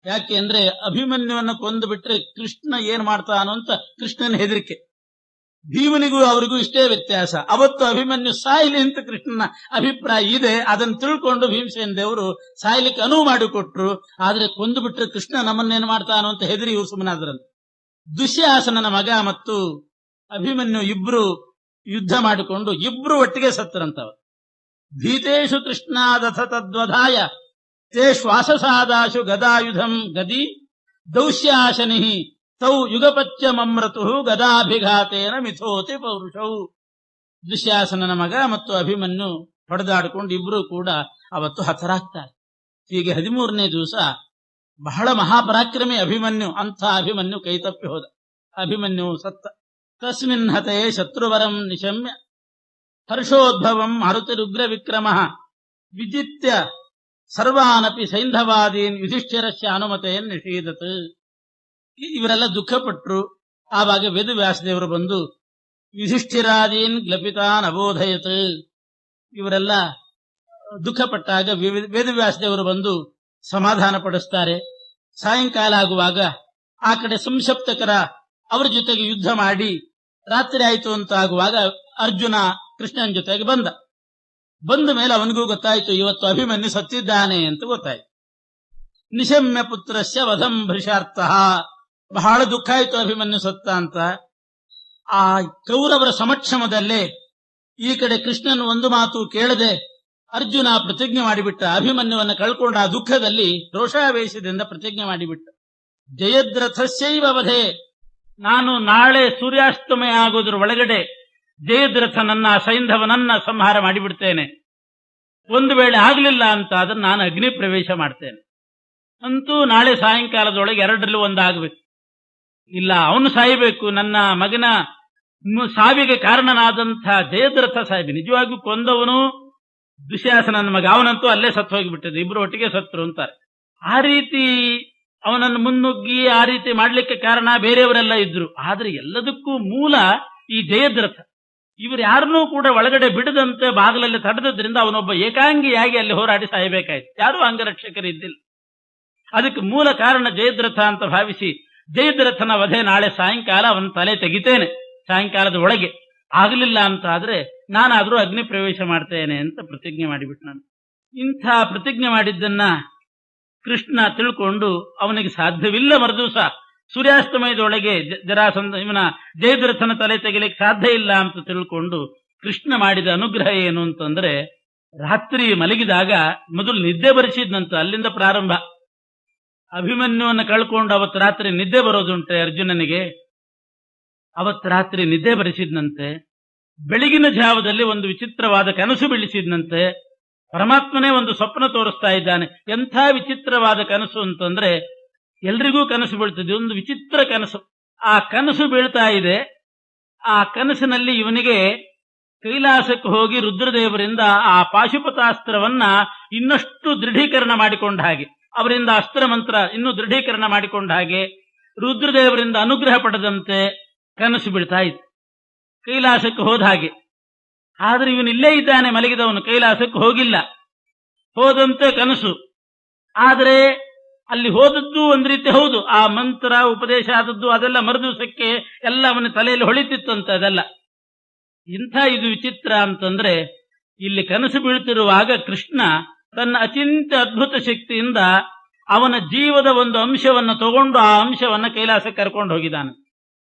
A: ಯಾಕೆ ಅಂದ್ರೆ ಅಭಿಮನ್ಯುವನ್ನು ಕೊಂದು ಬಿಟ್ರೆ ಕೃಷ್ಣ ಏನ್ ಮಾಡ್ತಾನೋ ಅಂತ ಕೃಷ್ಣನ ಹೆದರಿಕೆ. ಭೀಮನಿಗೂ ಅವರಿಗೂ ಇಷ್ಟೇ ವ್ಯತ್ಯಾಸ. ಅವತ್ತು ಅಭಿಮನ್ಯು ಸಾಯ್ಲಿ ಅಂತ ಕೃಷ್ಣನ ಅಭಿಪ್ರಾಯ ಇದೆ. ಅದನ್ನು ತಿಳ್ಕೊಂಡು ಭೀಮಸೇನ ದೇವರು ಸಾಯ್ಲಿಕ್ಕೆ ಅನುವು ಮಾಡಿಕೊಟ್ರು. ಆದ್ರೆ ಕೊಂದು ಬಿಟ್ರೆ ಕೃಷ್ಣ ನಮ್ಮನ್ನೇನು ಮಾಡ್ತಾನೋ ಅಂತ ಹೆದರಿ ಇವರು ಸುಮ್ಮನಾದ್ರಂತೆ. ದುಶ್ಯಾಸನನ ಮಗ ಮತ್ತು ಅಭಿಮನ್ಯು ಇಬ್ರು ಯುದ್ಧ ಮಾಡಿಕೊಂಡು ಇಬ್ರು ಒಟ್ಟಿಗೆ ಸತ್ತರಂತವ. ಭೀತೇಶು ಕೃಷ್ಣಾದಥ ತದ್ವಧಾಯ ತೇ ಶ್ವಾಸಸಾದಾಶು ಗದಾಯುಧಂ ಗದಿ ದೌಶ್ಯಾಶನಿ ತೌ ಯುಗಪತ್ಯ ಮಮ್ರತು ಗದಾಭಿಘಾತೇನ ಮಿಥೋತಿ ಪೌರುಷೌ. ದುಶ್ಯಾಸನನ ಮಗ ಮತ್ತು ಅಭಿಮನ್ಯು ಹೊಡೆದಾಡಿಕೊಂಡು ಇಬ್ರು ಕೂಡ ಅವತ್ತು ಹತರಾಗ್ತಾರೆ. ಹೀಗೆ 13ನೇ ದಿವಸ ಬಹಳ ಮಹಾಪರಾಕ್ರಮಿ ಅಭಿಮನ್ಯು. ಅಂಥ ಅಭಿಮನ್ಯು ಕೈತಪ್ಪಿ ಹೋದ. ಅಭಿಮನ್ಯು ಸತ್ತ. ತಸ್ಮಿನ್ ಹತೆ ಶತ್ರುವರಂ ನಿಶಮ್ಯ ಹರ್ಷೋದ್ಭವಂ ಹರುತಿರುಗ್ರ ವಿಕ್ರಮ ವಿಜಿತ್ಯ ಸರ್ವಾನಪಿ ಸೈಂಧವಾದೀನ್ ಯುಧಿಷ್ಠಿರಸ್ಯ ಅನುಮತೆಯನ್ನು ನಿಷೇಧತ್. ಇವರೆಲ್ಲ ದುಃಖಪಟ್ರು. ಆವಾಗ ವೇದವ್ಯಾಸದೇವರು ಬಂದು ಯುಧಿಷ್ಠಿರಾದೀನ್ ಗ್ಲಪಿತಾನ್ ಅಬೋಧಯತ್. ಇವರೆಲ್ಲ ದುಃಖಪಟ್ಟಾಗ ವೇದವ್ಯಾಸದೇವರು ಬಂದು ಸಮಾಧಾನ ಪಡಿಸ್ತಾರೆ. ಸಾಯಂಕಾಲ ಆಗುವಾಗ ಆ ಕಡೆ ಸಂಸಪ್ತಕರ ಅವರ ಜೊತೆಗೆ ಯುದ್ಧ ಮಾಡಿ ರಾತ್ರಿ ಆಯಿತು ಅಂತ ಆಗುವಾಗ ಅರ್ಜುನ ಕೃಷ್ಣನ ಜೊತೆಗೆ ಬಂದ ಮೇಲೆ ಅವನಿಗೂ ಗೊತ್ತಾಯಿತು ಇವತ್ತು ಅಭಿಮನ್ಯು ಸತ್ತಿದ್ದಾನೆ ಅಂತ ಗೊತ್ತಾಯ್ತು. ನಿಶಮ್ಯ ಪುತ್ರಸ್ಯ ವಧಂ ಭೃಷಾರ್ಥ. ಬಹಳ ದುಃಖ ಆಯಿತು ಅಭಿಮನ್ಯು ಸತ್ತ ಅಂತ. ಆ ಕೌರವರ ಸಮಕ್ಷಮದಲ್ಲೇ ಈ ಕಡೆ ಕೃಷ್ಣನ್ ಒಂದು ಮಾತು ಕೇಳದೆ ಅರ್ಜುನ ಪ್ರತಿಜ್ಞೆ ಮಾಡಿಬಿಟ್ಟ. ಅಭಿಮನ್ಯುವನ್ನು ಕಳ್ಕೊಂಡ ಆ ದುಃಖದಲ್ಲಿ ರೋಷಾವೇಶದಿಂದ ಪ್ರತಿಜ್ಞೆ ಮಾಡಿಬಿಟ್ಟ. ಜಯದ್ರಥಸ್ಯೈವ ವಧೆ, ನಾನು ನಾಳೆ ಸೂರ್ಯಾಸ್ತಮಯ ಆಗೋದ್ರ ಒಳಗಡೆ ಜಯದ್ರಥನನ್ನ ಸೈಂಧವನನ್ನ ಸಂಹಾರ ಮಾಡಿಬಿಡ್ತೇನೆ. ಒಂದು ವೇಳೆ ಆಗಲಿಲ್ಲ ಅಂತ ಅದನ್ನು ನಾನು ಅಗ್ನಿ ಪ್ರವೇಶ ಮಾಡ್ತೇನೆ. ಅಂತೂ ನಾಳೆ ಸಾಯಂಕಾಲದೊಳಗೆ 2ರಲ್ಲಿ ಒಂದಾಗಬೇಕು. ಇಲ್ಲ ಅವನು ಸಾಯಬೇಕು, ನನ್ನ ಮಗನ ಸಾವಿಗೆ ಕಾರಣನಾದಂಥ ಜಯದ್ರಥ ಸಾಹೇಬ್ ನಿಜವಾಗಿಯೂ ಕೊಂದವನು ದುಶ್ಯಾಸನನ ಮಗ. ಅವನಂತೂ ಅಲ್ಲೇ ಸತ್ತು ಹೋಗಿಬಿಟ್ಟது. ಇಬ್ರು ಒಟ್ಟಿಗೆ ಸತ್ರು ಅಂತಾರೆ. ಆ ರೀತಿ ಅವನನ್ನು ಮುನ್ನುಗ್ಗಿ ಆ ರೀತಿ ಮಾಡ್ಲಿಕ್ಕೆ ಕಾರಣ ಬೇರೆಯವರೆಲ್ಲ ಇದ್ರು. ಆದ್ರೆ ಎಲ್ಲದಕ್ಕೂ ಮೂಲ ಈ ಜಯದ್ರಥ. ಇವರು ಯಾರನ್ನೂ ಕೂಡ ಒಳಗಡೆ ಬಿಡದಂತೆ ಬಾಗಿಲಲ್ಲಿ ತಡೆದ್ರಿಂದ ಅವನೊಬ್ಬ ಏಕಾಂಗಿಯಾಗಿ ಅಲ್ಲಿ ಹೋರಾಡಿ ಸಾಯಬೇಕಾಯ್ತು. ಯಾರೂ ಅಂಗರಕ್ಷಕರಿದ್ದಿಲ್ಲ. ಅದಕ್ಕೆ ಮೂಲ ಕಾರಣ ಜಯದ್ರಥ ಅಂತ ಭಾವಿಸಿ ಜಯದ್ರಥನ ವಧೆ ನಾಳೆ ಸಾಯಂಕಾಲ ಅವನ ತಲೆ ತೆಗಿತೇನೆ, ಸಾಯಂಕಾಲದ ಒಳಗೆ. ಆಗಲಿಲ್ಲ ಅಂತ ಆದ್ರೆ ನಾನಾದ್ರೂ ಅಗ್ನಿ ಪ್ರವೇಶ ಮಾಡ್ತೇನೆ ಅಂತ ಪ್ರತಿಜ್ಞೆ ಮಾಡಿಬಿಟ್ಟು ನಾನು. ಇಂಥ ಪ್ರತಿಜ್ಞೆ ಮಾಡಿದ್ದನ್ನ ಕೃಷ್ಣ ತಿಳ್ಕೊಂಡು ಅವನಿಗೆ ಸಾಧ್ಯವಿಲ್ಲ ಮರುದಿವಸ ಸೂರ್ಯಾಸ್ತಮಯದೊಳಗೆ ಇವನ ಜಯದ್ರಥನ ತಲೆ ತೆಗಿಲಿಕ್ಕೆ ಸಾಧ್ಯ ಇಲ್ಲ ಅಂತ ತಿಳ್ಕೊಂಡು ಕೃಷ್ಣ ಮಾಡಿದ ಅನುಗ್ರಹ ಏನು ಅಂತಂದ್ರೆ, ರಾತ್ರಿ ಮಲಗಿದಾಗ ಮೊದಲು ನಿದ್ದೆ ಬರಿಸಿದ್ನಂತ. ಅಲ್ಲಿಂದ ಪ್ರಾರಂಭ. ಅಭಿಮನ್ಯುವನ್ನು ಕಳ್ಕೊಂಡು ಅವತ್ತು ರಾತ್ರಿ ನಿದ್ದೆ ಬರೋದುಂಟೆ ಅರ್ಜುನನಿಗೆ. ಅವತ್ತು ರಾತ್ರಿ ನಿದ್ದೆ ಬರೆಸಿದ್ನಂತೆ. ಬೆಳಗಿನ ಜಾವದಲ್ಲಿ ಒಂದು ವಿಚಿತ್ರವಾದ ಕನಸು ಬೀಳಿಸಿದ್ನಂತೆ. ಪರಮಾತ್ಮನೇ ಒಂದು ಸ್ವಪ್ನ ತೋರಿಸ್ತಾ ಇದ್ದಾನೆ. ಎಂಥ ವಿಚಿತ್ರವಾದ ಕನಸು ಅಂತಂದ್ರೆ, ಎಲ್ರಿಗೂ ಕನಸು ಬೀಳ್ತದೆ. ಒಂದು ವಿಚಿತ್ರ ಕನಸು. ಆ ಕನಸು ಬೀಳ್ತಾ ಇದೆ. ಆ ಕನಸಿನಲ್ಲಿ ಇವನಿಗೆ ಕೈಲಾಸಕ್ಕೆ ಹೋಗಿ ರುದ್ರದೇವರಿಂದ ಆ ಪಾಶುಪತಾಸ್ತ್ರವನ್ನ ಇನ್ನಷ್ಟು ದೃಢೀಕರಣ ಮಾಡಿಕೊಂಡ ಹಾಗೆ, ಅವರಿಂದ ಅಸ್ತ್ರ ಮಂತ್ರ ಇನ್ನೂ ದೃಢೀಕರಣ ಮಾಡಿಕೊಂಡ ಹಾಗೆ, ರುದ್ರದೇವರಿಂದ ಅನುಗ್ರಹ ಪಡೆದಂತೆ ಕನಸು ಬೀಳ್ತಾ ಇತ್ತು. ಕೈಲಾಸಕ್ಕೆ ಹೋದ ಹಾಗೆ. ಆದ್ರೆ ಇವನು ಇಲ್ಲೇ ಇದ್ದಾನೆ ಮಲಗಿದವನು, ಕೈಲಾಸಕ್ಕೆ ಹೋಗಿಲ್ಲ. ಹೋದಂತೆ ಕನಸು. ಆದರೆ ಅಲ್ಲಿ ಹೋದದ್ದು ಒಂದ್ ರೀತಿ ಹೌದು. ಆ ಮಂತ್ರ ಉಪದೇಶ ಆದದ್ದು ಅದೆಲ್ಲ ಮರುದಿವಸಕ್ಕೆ ಎಲ್ಲ ಅವನ ತಲೆಯಲ್ಲಿ ಹೊಳಿತಿತ್ತಂತ. ಅದೆಲ್ಲ ಇಂಥ ಇದು ವಿಚಿತ್ರ ಅಂತಂದ್ರೆ, ಇಲ್ಲಿ ಕನಸು ಬೀಳ್ತಿರುವಾಗ ಕೃಷ್ಣ ತನ್ನ ಅಚಿಂತ್ಯ ಅದ್ಭುತ ಶಕ್ತಿಯಿಂದ ಅವನ ಜೀವದ ಒಂದು ಅಂಶವನ್ನು ತಗೊಂಡು ಆ ಅಂಶವನ್ನ ಕೈಲಾಸಕ್ಕೆ ಕರ್ಕೊಂಡು ಹೋಗಿದ್ದಾನೆ.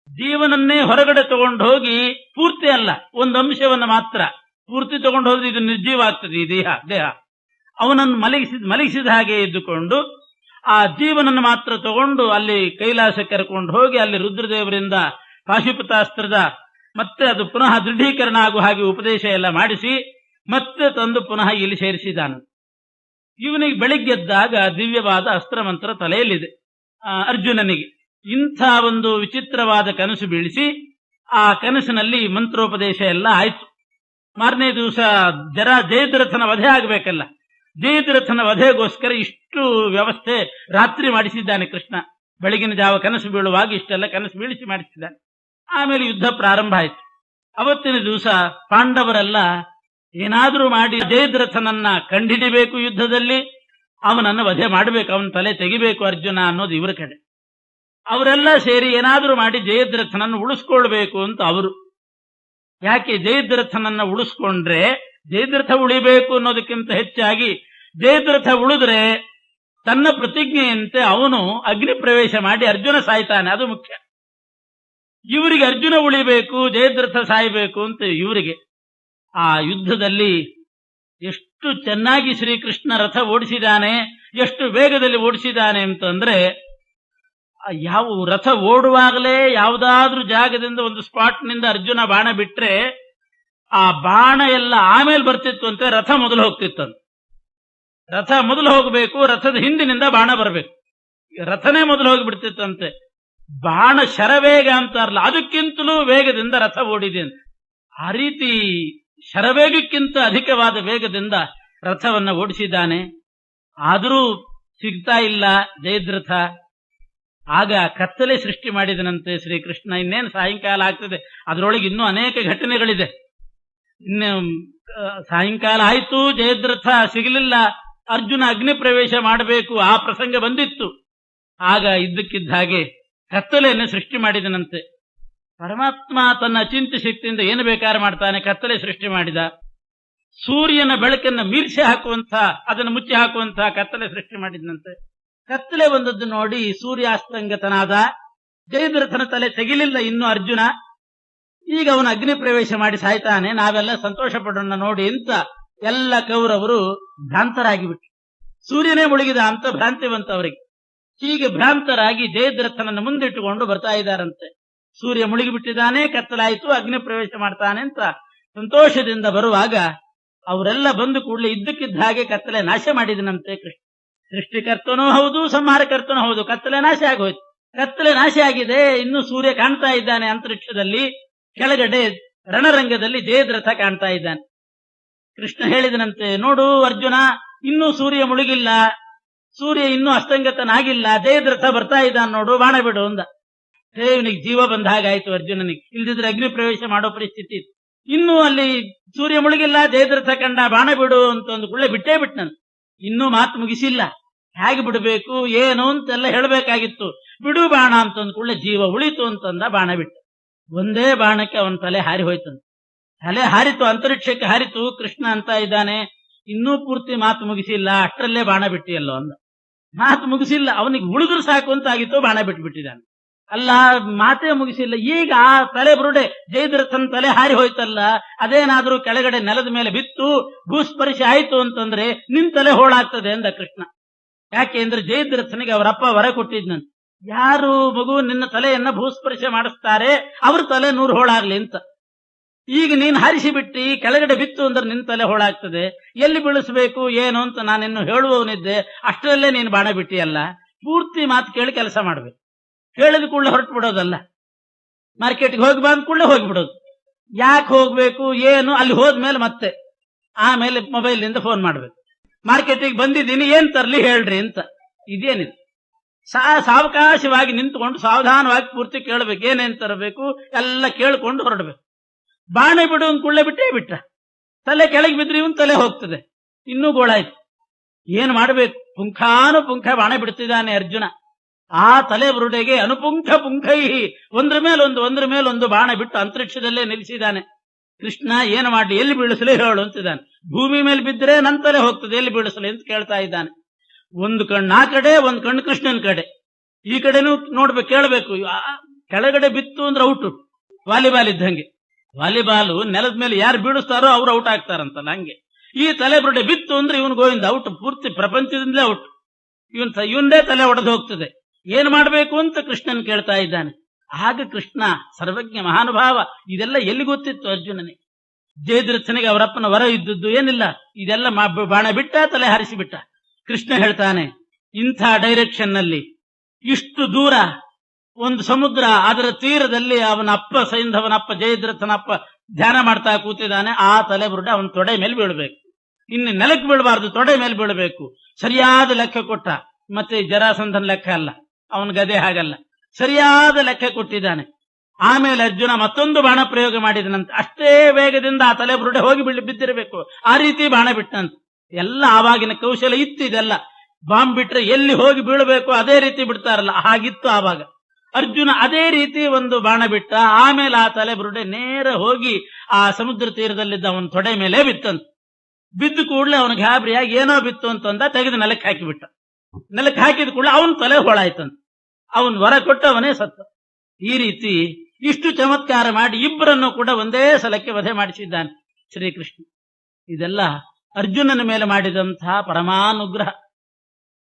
A: ಜೀವನನ್ನೇ ಹೊರಗಡೆ ತಗೊಂಡು ಹೋಗಿ, ಪೂರ್ತಿ ಅಲ್ಲ, ಒಂದು ಅಂಶವನ್ನು ಮಾತ್ರ ಪೂರ್ತಿ ತಗೊಂಡು ಹೋದ್ರೆ ಇದು ನಿರ್ಜೀವ ಆಗ್ತದೆ. ಈ ದೇಹ ಅವನನ್ನು ಮಲಗಿಸಿದ ಹಾಗೆ ಇದ್ದುಕೊಂಡು ಆ ಜೀವನನ್ನು ಮಾತ್ರ ತಗೊಂಡು ಅಲ್ಲಿ ಕೈಲಾಸ ಕರ್ಕೊಂಡು ಹೋಗಿ ಅಲ್ಲಿ ರುದ್ರದೇವರಿಂದ ಪಾಶುಪತಾಸ್ತ್ರದ ಮತ್ತೆ ಅದು ಪುನಃ ದೃಢೀಕರಣ ಆಗುವ ಹಾಗೆ ಉಪದೇಶ ಎಲ್ಲ ಮಾಡಿಸಿ ಮತ್ತೆ ತಂದು ಪುನಃ ಇಲ್ಲಿ ಸೇರಿಸಿದಾನು. ಇವನಿಗೆ ಬೆಳಿಗ್ಗೆದ್ದಾಗ ದಿವ್ಯವಾದ ಅಸ್ತ್ರಮಂತ್ರ ತಲೆಯಲ್ಲಿದೆ. ಅರ್ಜುನನಿಗೆ ಇಂಥ ಒಂದು ವಿಚಿತ್ರವಾದ ಕನಸು ಬೀಳಿಸಿ ಆ ಕನಸಿನಲ್ಲಿ ಮಂತ್ರೋಪದೇಶ ಎಲ್ಲ ಆಯ್ತು. ಮಾರನೇ ದಿವಸ ಜಯದ್ರಥನ ವಧೆ ಆಗಬೇಕಲ್ಲ, ಜಯದ್ರಥನ ವಧೆಗೋಸ್ಕರ ಇಷ್ಟು ವ್ಯವಸ್ಥೆ ರಾತ್ರಿ ಮಾಡಿಸಿದ್ದಾನೆ ಕೃಷ್ಣ. ಬೆಳಗಿನ ಜಾವ ಕನಸು ಬೀಳುವಾಗ ಇಷ್ಟೆಲ್ಲ ಕನಸು ಬೀಳಿಸಿ ಮಾಡಿಸಿದ್ದಾನೆ. ಆಮೇಲೆ ಯುದ್ಧ ಪ್ರಾರಂಭ ಆಯಿತು. ಅವತ್ತಿನ ದಿವಸ ಪಾಂಡವರೆಲ್ಲ ಏನಾದರೂ ಮಾಡಿ ಜಯದ್ರಥನನ್ನ ಕಂಡಿಡಿಬೇಕು, ಯುದ್ಧದಲ್ಲಿ ಅವನನ್ನು ವಧೆ ಮಾಡಬೇಕು, ಅವನ ತಲೆ ತೆಗಿಬೇಕು ಅರ್ಜುನ ಅನ್ನೋದು ಇವರ ಕಡೆ. ಅವರೆಲ್ಲ ಸೇರಿ ಏನಾದರೂ ಮಾಡಿ ಜಯದ್ರಥನನ್ನು ಉಳಿಸ್ಕೊಳ್ಬೇಕು ಅಂತ ಅವರು. ಯಾಕೆ ಜಯದ್ರಥನನ್ನ ಉಳಿಸ್ಕೊಂಡ್ರೆ ಜಯದ್ರಥ ಉಳಿಬೇಕು ಅನ್ನೋದಕ್ಕಿಂತ ಹೆಚ್ಚಾಗಿ ಜಯದ್ರಥ ಉಳಿದ್ರೆ ತನ್ನ ಪ್ರತಿಜ್ಞೆಯಂತೆ ಅವನು ಅಗ್ನಿ ಪ್ರವೇಶ ಮಾಡಿ ಅರ್ಜುನ ಸಾಯ್ತಾನೆ, ಅದು ಮುಖ್ಯ. ಇವರಿಗೆ ಅರ್ಜುನ ಉಳಿಬೇಕು, ಜಯದ್ರಥ ಸಾಯಬೇಕು ಅಂತ ಇವರಿಗೆ. ಆ ಯುದ್ಧದಲ್ಲಿ ಎಷ್ಟು ಚೆನ್ನಾಗಿ ಶ್ರೀಕೃಷ್ಣ ರಥ ಓಡಿಸಿದಾನೆ, ಎಷ್ಟು ವೇಗದಲ್ಲಿ ಓಡಿಸಿದಾನೆ ಅಂತಂದ್ರೆ, ಯಾವ ರಥ ಓಡುವಾಗಲೇ ಯಾವುದಾದ್ರೂ ಜಾಗದಿಂದ ಒಂದು ಸ್ಪಾಟ್ನಿಂದ ಅರ್ಜುನ ಬಾಣ ಬಿಟ್ರೆ ಆ ಬಾಣ ಎಲ್ಲ ಆಮೇಲೆ ಬರ್ತಿತ್ತು ಅಂತೆ, ರಥ ಮೊದಲು ಹೋಗ್ತಿತ್ತಂತೆ. ರಥ ಮೊದಲು ಹೋಗಬೇಕು, ರಥದ ಹಿಂದಿನಿಂದ ಬಾಣ ಬರಬೇಕು, ರಥನೇ ಮೊದಲು ಹೋಗಿಬಿಡ್ತಿತ್ತಂತೆ. ಬಾಣ ಶರವೇಗ ಅಂತಾರಲ್ಲ, ಅದಕ್ಕಿಂತಲೂ ವೇಗದಿಂದ ರಥ ಓಡಿದೆ ಅಂತ. ಆ ರೀತಿ ಶರವೇಗಕ್ಕಿಂತ ಅಧಿಕವಾದ ವೇಗದಿಂದ ರಥವನ್ನ ಓಡಿಸಿದ್ದಾನೆ. ಆದರೂ ಸಿಗ್ತಾ ಇಲ್ಲ ಜಯದ್ರಥ. ಆಗ ಕತ್ತಲೆ ಸೃಷ್ಟಿ ಮಾಡಿದನಂತೆ ಶ್ರೀಕೃಷ್ಣ. ಇನ್ನೇನು ಸಾಯಂಕಾಲ ಆಗ್ತದೆ, ಅದರೊಳಗೆ ಇನ್ನೂ ಅನೇಕ ಘಟನೆಗಳಿದೆ. ಇನ್ನು ಸಾಯಂಕಾಲ ಆಯ್ತು, ಜಯದ್ರಥ ಸಿಗಲಿಲ್ಲ, ಅರ್ಜುನ ಅಗ್ನಿ ಪ್ರವೇಶ ಮಾಡಬೇಕು, ಆ ಪ್ರಸಂಗ ಬಂದಿತ್ತು. ಆಗ ಇದ್ದಕ್ಕಿದ್ದ ಹಾಗೆ ಕತ್ತಲೆಯನ್ನು ಸೃಷ್ಟಿ ಮಾಡಿದನಂತೆ. ಪರಮಾತ್ಮ ತನ್ನ ಅಚಿಂತ್ಯ ಶಕ್ತಿಯಿಂದ ಏನು ಬೇಕಾದ್ರೆ ಮಾಡ್ತಾನೆ. ಕತ್ತಲೆ ಸೃಷ್ಟಿ ಮಾಡಿದ. ಸೂರ್ಯನ ಬೆಳಕನ್ನು ಮೀರಿಸಿ ಹಾಕುವಂತ, ಅದನ್ನು ಮುಚ್ಚಿ ಹಾಕುವಂತ ಕತ್ತಲೆ ಸೃಷ್ಟಿ ಮಾಡಿದನಂತೆ. ಕತ್ತಲೆ ಬಂದದ್ದು ನೋಡಿ ಸೂರ್ಯಾಸ್ತಂಗತನಾದ. ಜಯದ್ರಥನ ತಲೆ ತೆಗಿಲಿಲ್ಲ ಇನ್ನು ಅರ್ಜುನ. ಈಗ ಅವನು ಅಗ್ನಿ ಪ್ರವೇಶ ಮಾಡಿ ಸಾಯ್ತಾನೆ, ನಾವೆಲ್ಲ ಸಂತೋಷ ಪಡೋಣ ನೋಡಿ ಅಂತ ಎಲ್ಲ ಕೌರವರು ಭ್ರಾಂತರಾಗಿಬಿಟ್ರು. ಸೂರ್ಯನೇ ಮುಳುಗಿದ ಅಂತ ಭ್ರಾಂತಿ ಬಂತು ಅವರಿಗೆ. ಹೀಗೆ ಭ್ರಾಂತರಾಗಿ ಜಯದ್ರಥನನ್ನು ಮುಂದಿಟ್ಟುಕೊಂಡು ಬರ್ತಾ ಇದ್ದಾರಂತೆ. ಸೂರ್ಯ ಮುಳುಗಿಬಿಟ್ಟಿದ್ದಾನೆ, ಕತ್ತಲಾಯಿತು, ಅಗ್ನಿ ಪ್ರವೇಶ ಮಾಡ್ತಾನೆ ಅಂತ ಸಂತೋಷದಿಂದ ಬರುವಾಗ ಅವರೆಲ್ಲ ಬಂದು ಕೂಡಲೇ ಇದ್ದಕ್ಕಿದ್ದ ಹಾಗೆ ಕತ್ತಲೆ ನಾಶ ಮಾಡಿದನಂತೆ ಕೃಷ್ಣ. ಸೃಷ್ಟಿಕರ್ತನೂ ಹೌದು, ಸಂಹಾರಕರ್ತನೂ ಹೌದು. ಕತ್ತಲೆ ನಾಶ ಆಗೋಯ್ತು. ಕತ್ತಲೆ ನಾಶ ಆಗಿದೆ, ಇನ್ನು ಸೂರ್ಯ ಕಾಣ್ತಾ ಇದ್ದಾನೆ ಅಂತರಿಕ್ಷದಲ್ಲಿ. ಕೆಳಗಡೆ ರಣರಂಗದಲ್ಲಿ ಜಯದ್ರಥ ಕಾಣ್ತಾ ಇದ್ದಾನೆ. ಕೃಷ್ಣ ಹೇಳಿದನಂತೆ, ನೋಡು ಅರ್ಜುನ, ಇನ್ನೂ ಸೂರ್ಯ ಮುಳುಗಿಲ್ಲ, ಸೂರ್ಯ ಇನ್ನೂ ಅಸ್ತಂಗತನಾಗಿಲ್ಲ, ಜಯದ್ರಥ ಬರ್ತಾ ಇದ್ದಾನೆ ನೋಡು, ಬಾಣ ಬಿಡು ಅಂದ. ಇವನಿಗೆ ಜೀವ ಬಂದ ಹಾಗಾಯ್ತು ಅರ್ಜುನನಿಗೆ. ಇಲ್ದಿದ್ರೆ ಅಗ್ನಿ ಪ್ರವೇಶ ಮಾಡೋ ಪರಿಸ್ಥಿತಿ ಇತ್ತು. ಇನ್ನೂ ಅಲ್ಲಿ ಸೂರ್ಯ ಮುಳುಗಿಲ್ಲ, ಜಯದ್ರಥ ಕಂಡ, ಬಾಣ ಬಿಡು ಅಂತ ಒಂದು ಕುಳ್ಳೆ ಬಿಟ್ಟೇ ಬಿಟ್ನಂತೆ. ಇನ್ನೂ ಮಾತು ಮುಗಿಸಿಲ್ಲ, ಹೇಗೆ ಬಿಡಬೇಕು ಏನು ಅಂತೆಲ್ಲ ಹೇಳಬೇಕಾಗಿತ್ತು. ಬಿಡು ಬಾಣ ಅಂತಂದು ಕುಳ್ಳೆ ಜೀವ ಉಳಿತು ಅಂತಂದ, ಬಾಣ ಬಿಟ್ಟ. ಒಂದೇ ಬಾಣಕ್ಕೆ ಅವನ ತಲೆ ಹಾರಿ ಹೋಯ್ತಂತೆ. ತಲೆ ಹಾರಿತು, ಅಂತರಿಕ್ಷಕ್ಕೆ ಹಾರಿತು. ಕೃಷ್ಣ ಅಂತ ಇದ್ದಾನೆ, ಇನ್ನೂ ಪೂರ್ತಿ ಮಾತು ಮುಗಿಸಿಲ್ಲ, ಅಷ್ಟರಲ್ಲೇ ಬಾಣ ಬಿಟ್ಟಿಯಲ್ಲೋ ಅಂದ. ಮಾತು ಮುಗಿಸಿಲ್ಲ, ಅವನಿಗೆ ಉಳಿದ್ರು ಸಾಕು ಅಂತ ಆಗಿತ್ತು, ಬಾಣ ಬಿಟ್ಬಿಟ್ಟಿದ್ದಾನೆ. ಅಲ್ಲ, ಮಾತೇ ಮುಗಿಸಿಲ್ಲ. ಈಗ ಆ ತಲೆ ಬುರುಡೆ ಜಯದ್ರಥನ ತಲೆ ಹಾರಿ ಹೋಯ್ತಲ್ಲ, ಅದೇನಾದ್ರೂ ಕೆಳಗಡೆ ನೆಲದ ಮೇಲೆ ಬಿತ್ತು, ಭೂಸ್ಪರ್ಶ ಆಯ್ತು ಅಂತಂದ್ರೆ ನಿನ್ ತಲೆ ಹೋಳಾಗ್ತದೆ ಅಂದ ಕೃಷ್ಣ. ಯಾಕೆ ಅಂದ್ರೆ ಜಯದ್ರಥನಿಗೆ ಅವರಪ್ಪ ವರ ಕೊಟ್ಟಿದ್ನಂತೆ, ಯಾರು ಮಗು ನಿನ್ನ ತಲೆಯನ್ನ ಭೂಸ್ಪರ್ಶ ಮಾಡಿಸ್ತಾರೆ ಅವ್ರ ತಲೆ 100 ಹೋಳಾಗ್ಲಿ ಅಂತ. ಈಗ ನೀನ್ ಹಾರಿಸಿ ಬಿಟ್ಟು ಕೆಳಗಡೆ ಬಿತ್ತು ಅಂದ್ರೆ ನಿನ್ ತಲೆ ಹೋಳಾಗ್ತದೆ, ಎಲ್ಲಿ ಬೀಳಿಸ್ಬೇಕು ಏನು ಅಂತ ನಾನಿನ್ನು ಹೇಳುವವನಿದ್ದೆ, ಅಷ್ಟರಲ್ಲೇ ನೀನು ಬಾಣ ಬಿಟ್ಟಿಯಲ್ಲ. ಪೂರ್ತಿ ಮಾತು ಕೇಳಿ ಕೆಲಸ ಮಾಡ್ಬೇಕು. ಹೇಳಿದ ಕೂಡಲೇ ಹೊರಟು ಬಿಡೋದಲ್ಲ, ಮಾರ್ಕೆಟ್ಗೆ ಹೋಗಿ ಬಂದ ಕೂಡಲೇ ಹೋಗಿಬಿಡೋದು. ಯಾಕೆ ಹೋಗ್ಬೇಕು ಏನು, ಅಲ್ಲಿ ಹೋದ್ಮೇಲೆ ಮತ್ತೆ ಆಮೇಲೆ ಮೊಬೈಲ್ನಿಂದ ಫೋನ್ ಮಾಡ್ಬೇಕು, ಮಾರ್ಕೆಟಿಗೆ ಬಂದಿದ್ದೀನಿ, ಏನ್ ತರ್ಲಿ ಹೇಳ್ರಿ ಅಂತ. ಇದೇನಿದೆ, ಸಾವಕಾಶವಾಗಿ ನಿಂತುಕೊಂಡು ಸಾವಧಾನವಾಗಿ ಪೂರ್ತಿ ಕೇಳಬೇಕು, ಏನೇನ್ ತರಬೇಕು ಎಲ್ಲ ಕೇಳ್ಕೊಂಡು ಹೊರಡ್ಬೇಕು. ಬಾಣ ಬಿಡು ಒಂದು ಕುಳ್ಳೆ ಬಿಟ್ಟೇ ಬಿಟ್ಟ, ತಲೆ ಕೆಳಗೆ ಬಿದ್ರಿ ಇವನ್ ತಲೆ ಹೋಗ್ತದೆ, ಇನ್ನೂ ಗೋಳಾಯ್ತು. ಏನ್ ಮಾಡ್ಬೇಕು, ಪುಂಖಾನುಪುಂಖ ಬಾಣ ಬಿಡ್ತಿದ್ದಾನೆ ಅರ್ಜುನ. ಆ ತಲೆ ಬುರುಡೆಗೆ ಅನುಪುಂಖ ಪುಂಖೈ, ಒಂದ್ರ ಮೇಲೊಂದು ಬಾಣ ಬಿಟ್ಟು ಅಂತರಿಕ್ಷದಲ್ಲೇ ನಿಲ್ಲಿಸಿದ್ದಾನೆ. ಕೃಷ್ಣ ಏನು ಮಾಡಿ, ಎಲ್ಲಿ ಬೀಳಿಸಲಿ ಹೇಳು ಅಂತಿದ್ದಾನೆ. ಭೂಮಿ ಮೇಲೆ ಬಿದ್ದರೆ ನನ್ನ ತಲೆ ಹೋಗ್ತದೆ, ಎಲ್ಲಿ ಬೀಳಿಸಲಿ ಅಂತ ಕೇಳ್ತಾ ಇದ್ದಾನೆ. ಒಂದು ಕಣ್ಣು ಆ ಕಡೆ, ಒಂದು ಕಣ್ಣು ಕೃಷ್ಣನ ಕಡೆ. ಈ ಕಡೆನೂ ನೋಡ್ಬೇಕು, ಕೇಳಬೇಕು, ಕೆಳಗಡೆ ಬಿತ್ತು ಅಂದ್ರೆ ಔಟು. ವಾಲಿಬಾಲ್ ಇದ್ದಂಗೆ. ವಾಲಿಬಾಲು ನೆಲದ ಮೇಲೆ ಯಾರು ಬೀಳಿಸ್ತಾರೋ ಅವ್ರು ಔಟ್ ಆಗ್ತಾರಂತಲ್ಲ, ಹಂಗೆ ಈ ತಲೆಬುರುಡೆ ಬಿತ್ತು ಅಂದ್ರೆ ಇವನ್ ಗೋವಿಂದ ಔಟ್, ಪೂರ್ತಿ ಪ್ರಪಂಚದಿಂದಲೇ ಔಟ್. ಇವನ್ದೇ ತಲೆ ಒಡೆದು ಹೋಗ್ತದೆ. ಏನ್ ಮಾಡಬೇಕು ಅಂತ ಕೃಷ್ಣನ್ ಕೇಳ್ತಾ ಇದ್ದಾನೆ. ಆಗ ಕೃಷ್ಣ ಸರ್ವಜ್ಞ ಮಹಾನುಭಾವ. ಇದೆಲ್ಲ ಎಲ್ಲಿ ಗೊತ್ತಿತ್ತು ಅರ್ಜುನನಿಗೆ? ಜಯದ್ರಥನಿಗೆ ಅವರಪ್ಪನ ವರ ಇದ್ದದ್ದು ಏನಿಲ್ಲ. ಇದೆಲ್ಲ ಬಾಣ ಬಿಟ್ಟ, ತಲೆ ಹಾರಿಸಿಬಿಟ್ಟ. ಕೃಷ್ಣ ಹೇಳ್ತಾನೆ, ಇಂಥ ಡೈರೆಕ್ಷನ್ ನಲ್ಲಿ ಇಷ್ಟು ದೂರ ಒಂದು ಸಮುದ್ರ, ಅದರ ತೀರದಲ್ಲಿ ಅವನ ಅಪ್ಪ ಸೈಂಧವನಪ್ಪ ಜಯದ್ರಥನಪ್ಪ ಧ್ಯಾನ ಮಾಡ್ತಾ ಕೂತಿದ್ದಾನೆ. ಆ ತಲೆಬುರುಡೆ ಅವನ ತೊಡೆ ಮೇಲೆ ಬೀಳ್ಬೇಕು, ಇನ್ನು ನೆಲಕ್ಕೆ ಬೀಳಬಾರ್ದು, ತೊಡೆ ಮೇಲೆ ಬೀಳಬೇಕು. ಸರಿಯಾದ ಲೆಕ್ಕ ಕೊಟ್ಟ. ಮತ್ತೆ ಜರಾಸಂಧನ ಲೆಕ್ಕ ಅಲ್ಲ, ಅವನ ಗದೆ ಹಾಗಲ್ಲ, ಸರಿಯಾದ ಲೆಕ್ಕ ಕೊಟ್ಟಿದ್ದಾನೆ. ಆಮೇಲೆ ಅರ್ಜುನ ಮತ್ತೊಂದು ಬಾಣ ಪ್ರಯೋಗ ಮಾಡಿದನಂತೆ. ಅಷ್ಟೇ ವೇಗದಿಂದ ಆ ತಲೆಬುರುಡೆ ಹೋಗಿ ಬಿದ್ದಿರಬೇಕು, ಆ ರೀತಿ ಬಾಣ ಬಿಟ್ಟಂತ. ಎಲ್ಲ ಆವಾಗಿನ ಕೌಶಲ ಇತ್ತು. ಇದೆಲ್ಲ ಬಾಂಬ್ ಬಿಟ್ರೆ ಎಲ್ಲಿ ಹೋಗಿ ಬೀಳಬೇಕು ಅದೇ ರೀತಿ ಬಿಡ್ತಾರಲ್ಲ, ಹಾಗಿತ್ತು ಆವಾಗ. ಅರ್ಜುನ ಅದೇ ರೀತಿ ಒಂದು ಬಾಣ ಬಿಟ್ಟ. ಆಮೇಲೆ ಆ ತಲೆಬುರುಡೆ ನೇರ ಹೋಗಿ ಆ ಸಮುದ್ರ ತೀರದಲ್ಲಿದ್ದ ಅವನ ತೊಡೆ ಮೇಲೆ ಬಿತ್ತಂತ. ಬಿದ್ದು ಕೂಡಲೇ ಅವನಿಗೆ ಗಾಬರಿಯಾಗಿ ಏನೋ ಬಿತ್ತು ಅಂತಂದ, ತೆಗೆದು ನೆಲಕ್ಕೆ ಹಾಕಿಬಿಟ್ಟ. ನೆಲಕ್ಕೆ ಹಾಕಿದ ಕೂಡಲೇ ಅವನ ತಲೆ ಹೊಳಾಯ್ತಂತ. ಅವನ್ ವರ ಕೊಟ್ಟವನೇ ಸತ್ತ. ಈ ರೀತಿ ಇಷ್ಟು ಚಮತ್ಕಾರ ಮಾಡಿ ಇಬ್ಬರನ್ನು ಕೂಡ ಒಂದೇ ಸಲಕ್ಕೆ ವಧೆ ಮಾಡಿಸಿದ್ದಾನೆ ಶ್ರೀಕೃಷ್ಣ. ಇದೆಲ್ಲ ಅರ್ಜುನನ ಮೇಲೆ ಮಾಡಿದಂತಹ ಪರಮಾನುಗ್ರಹ.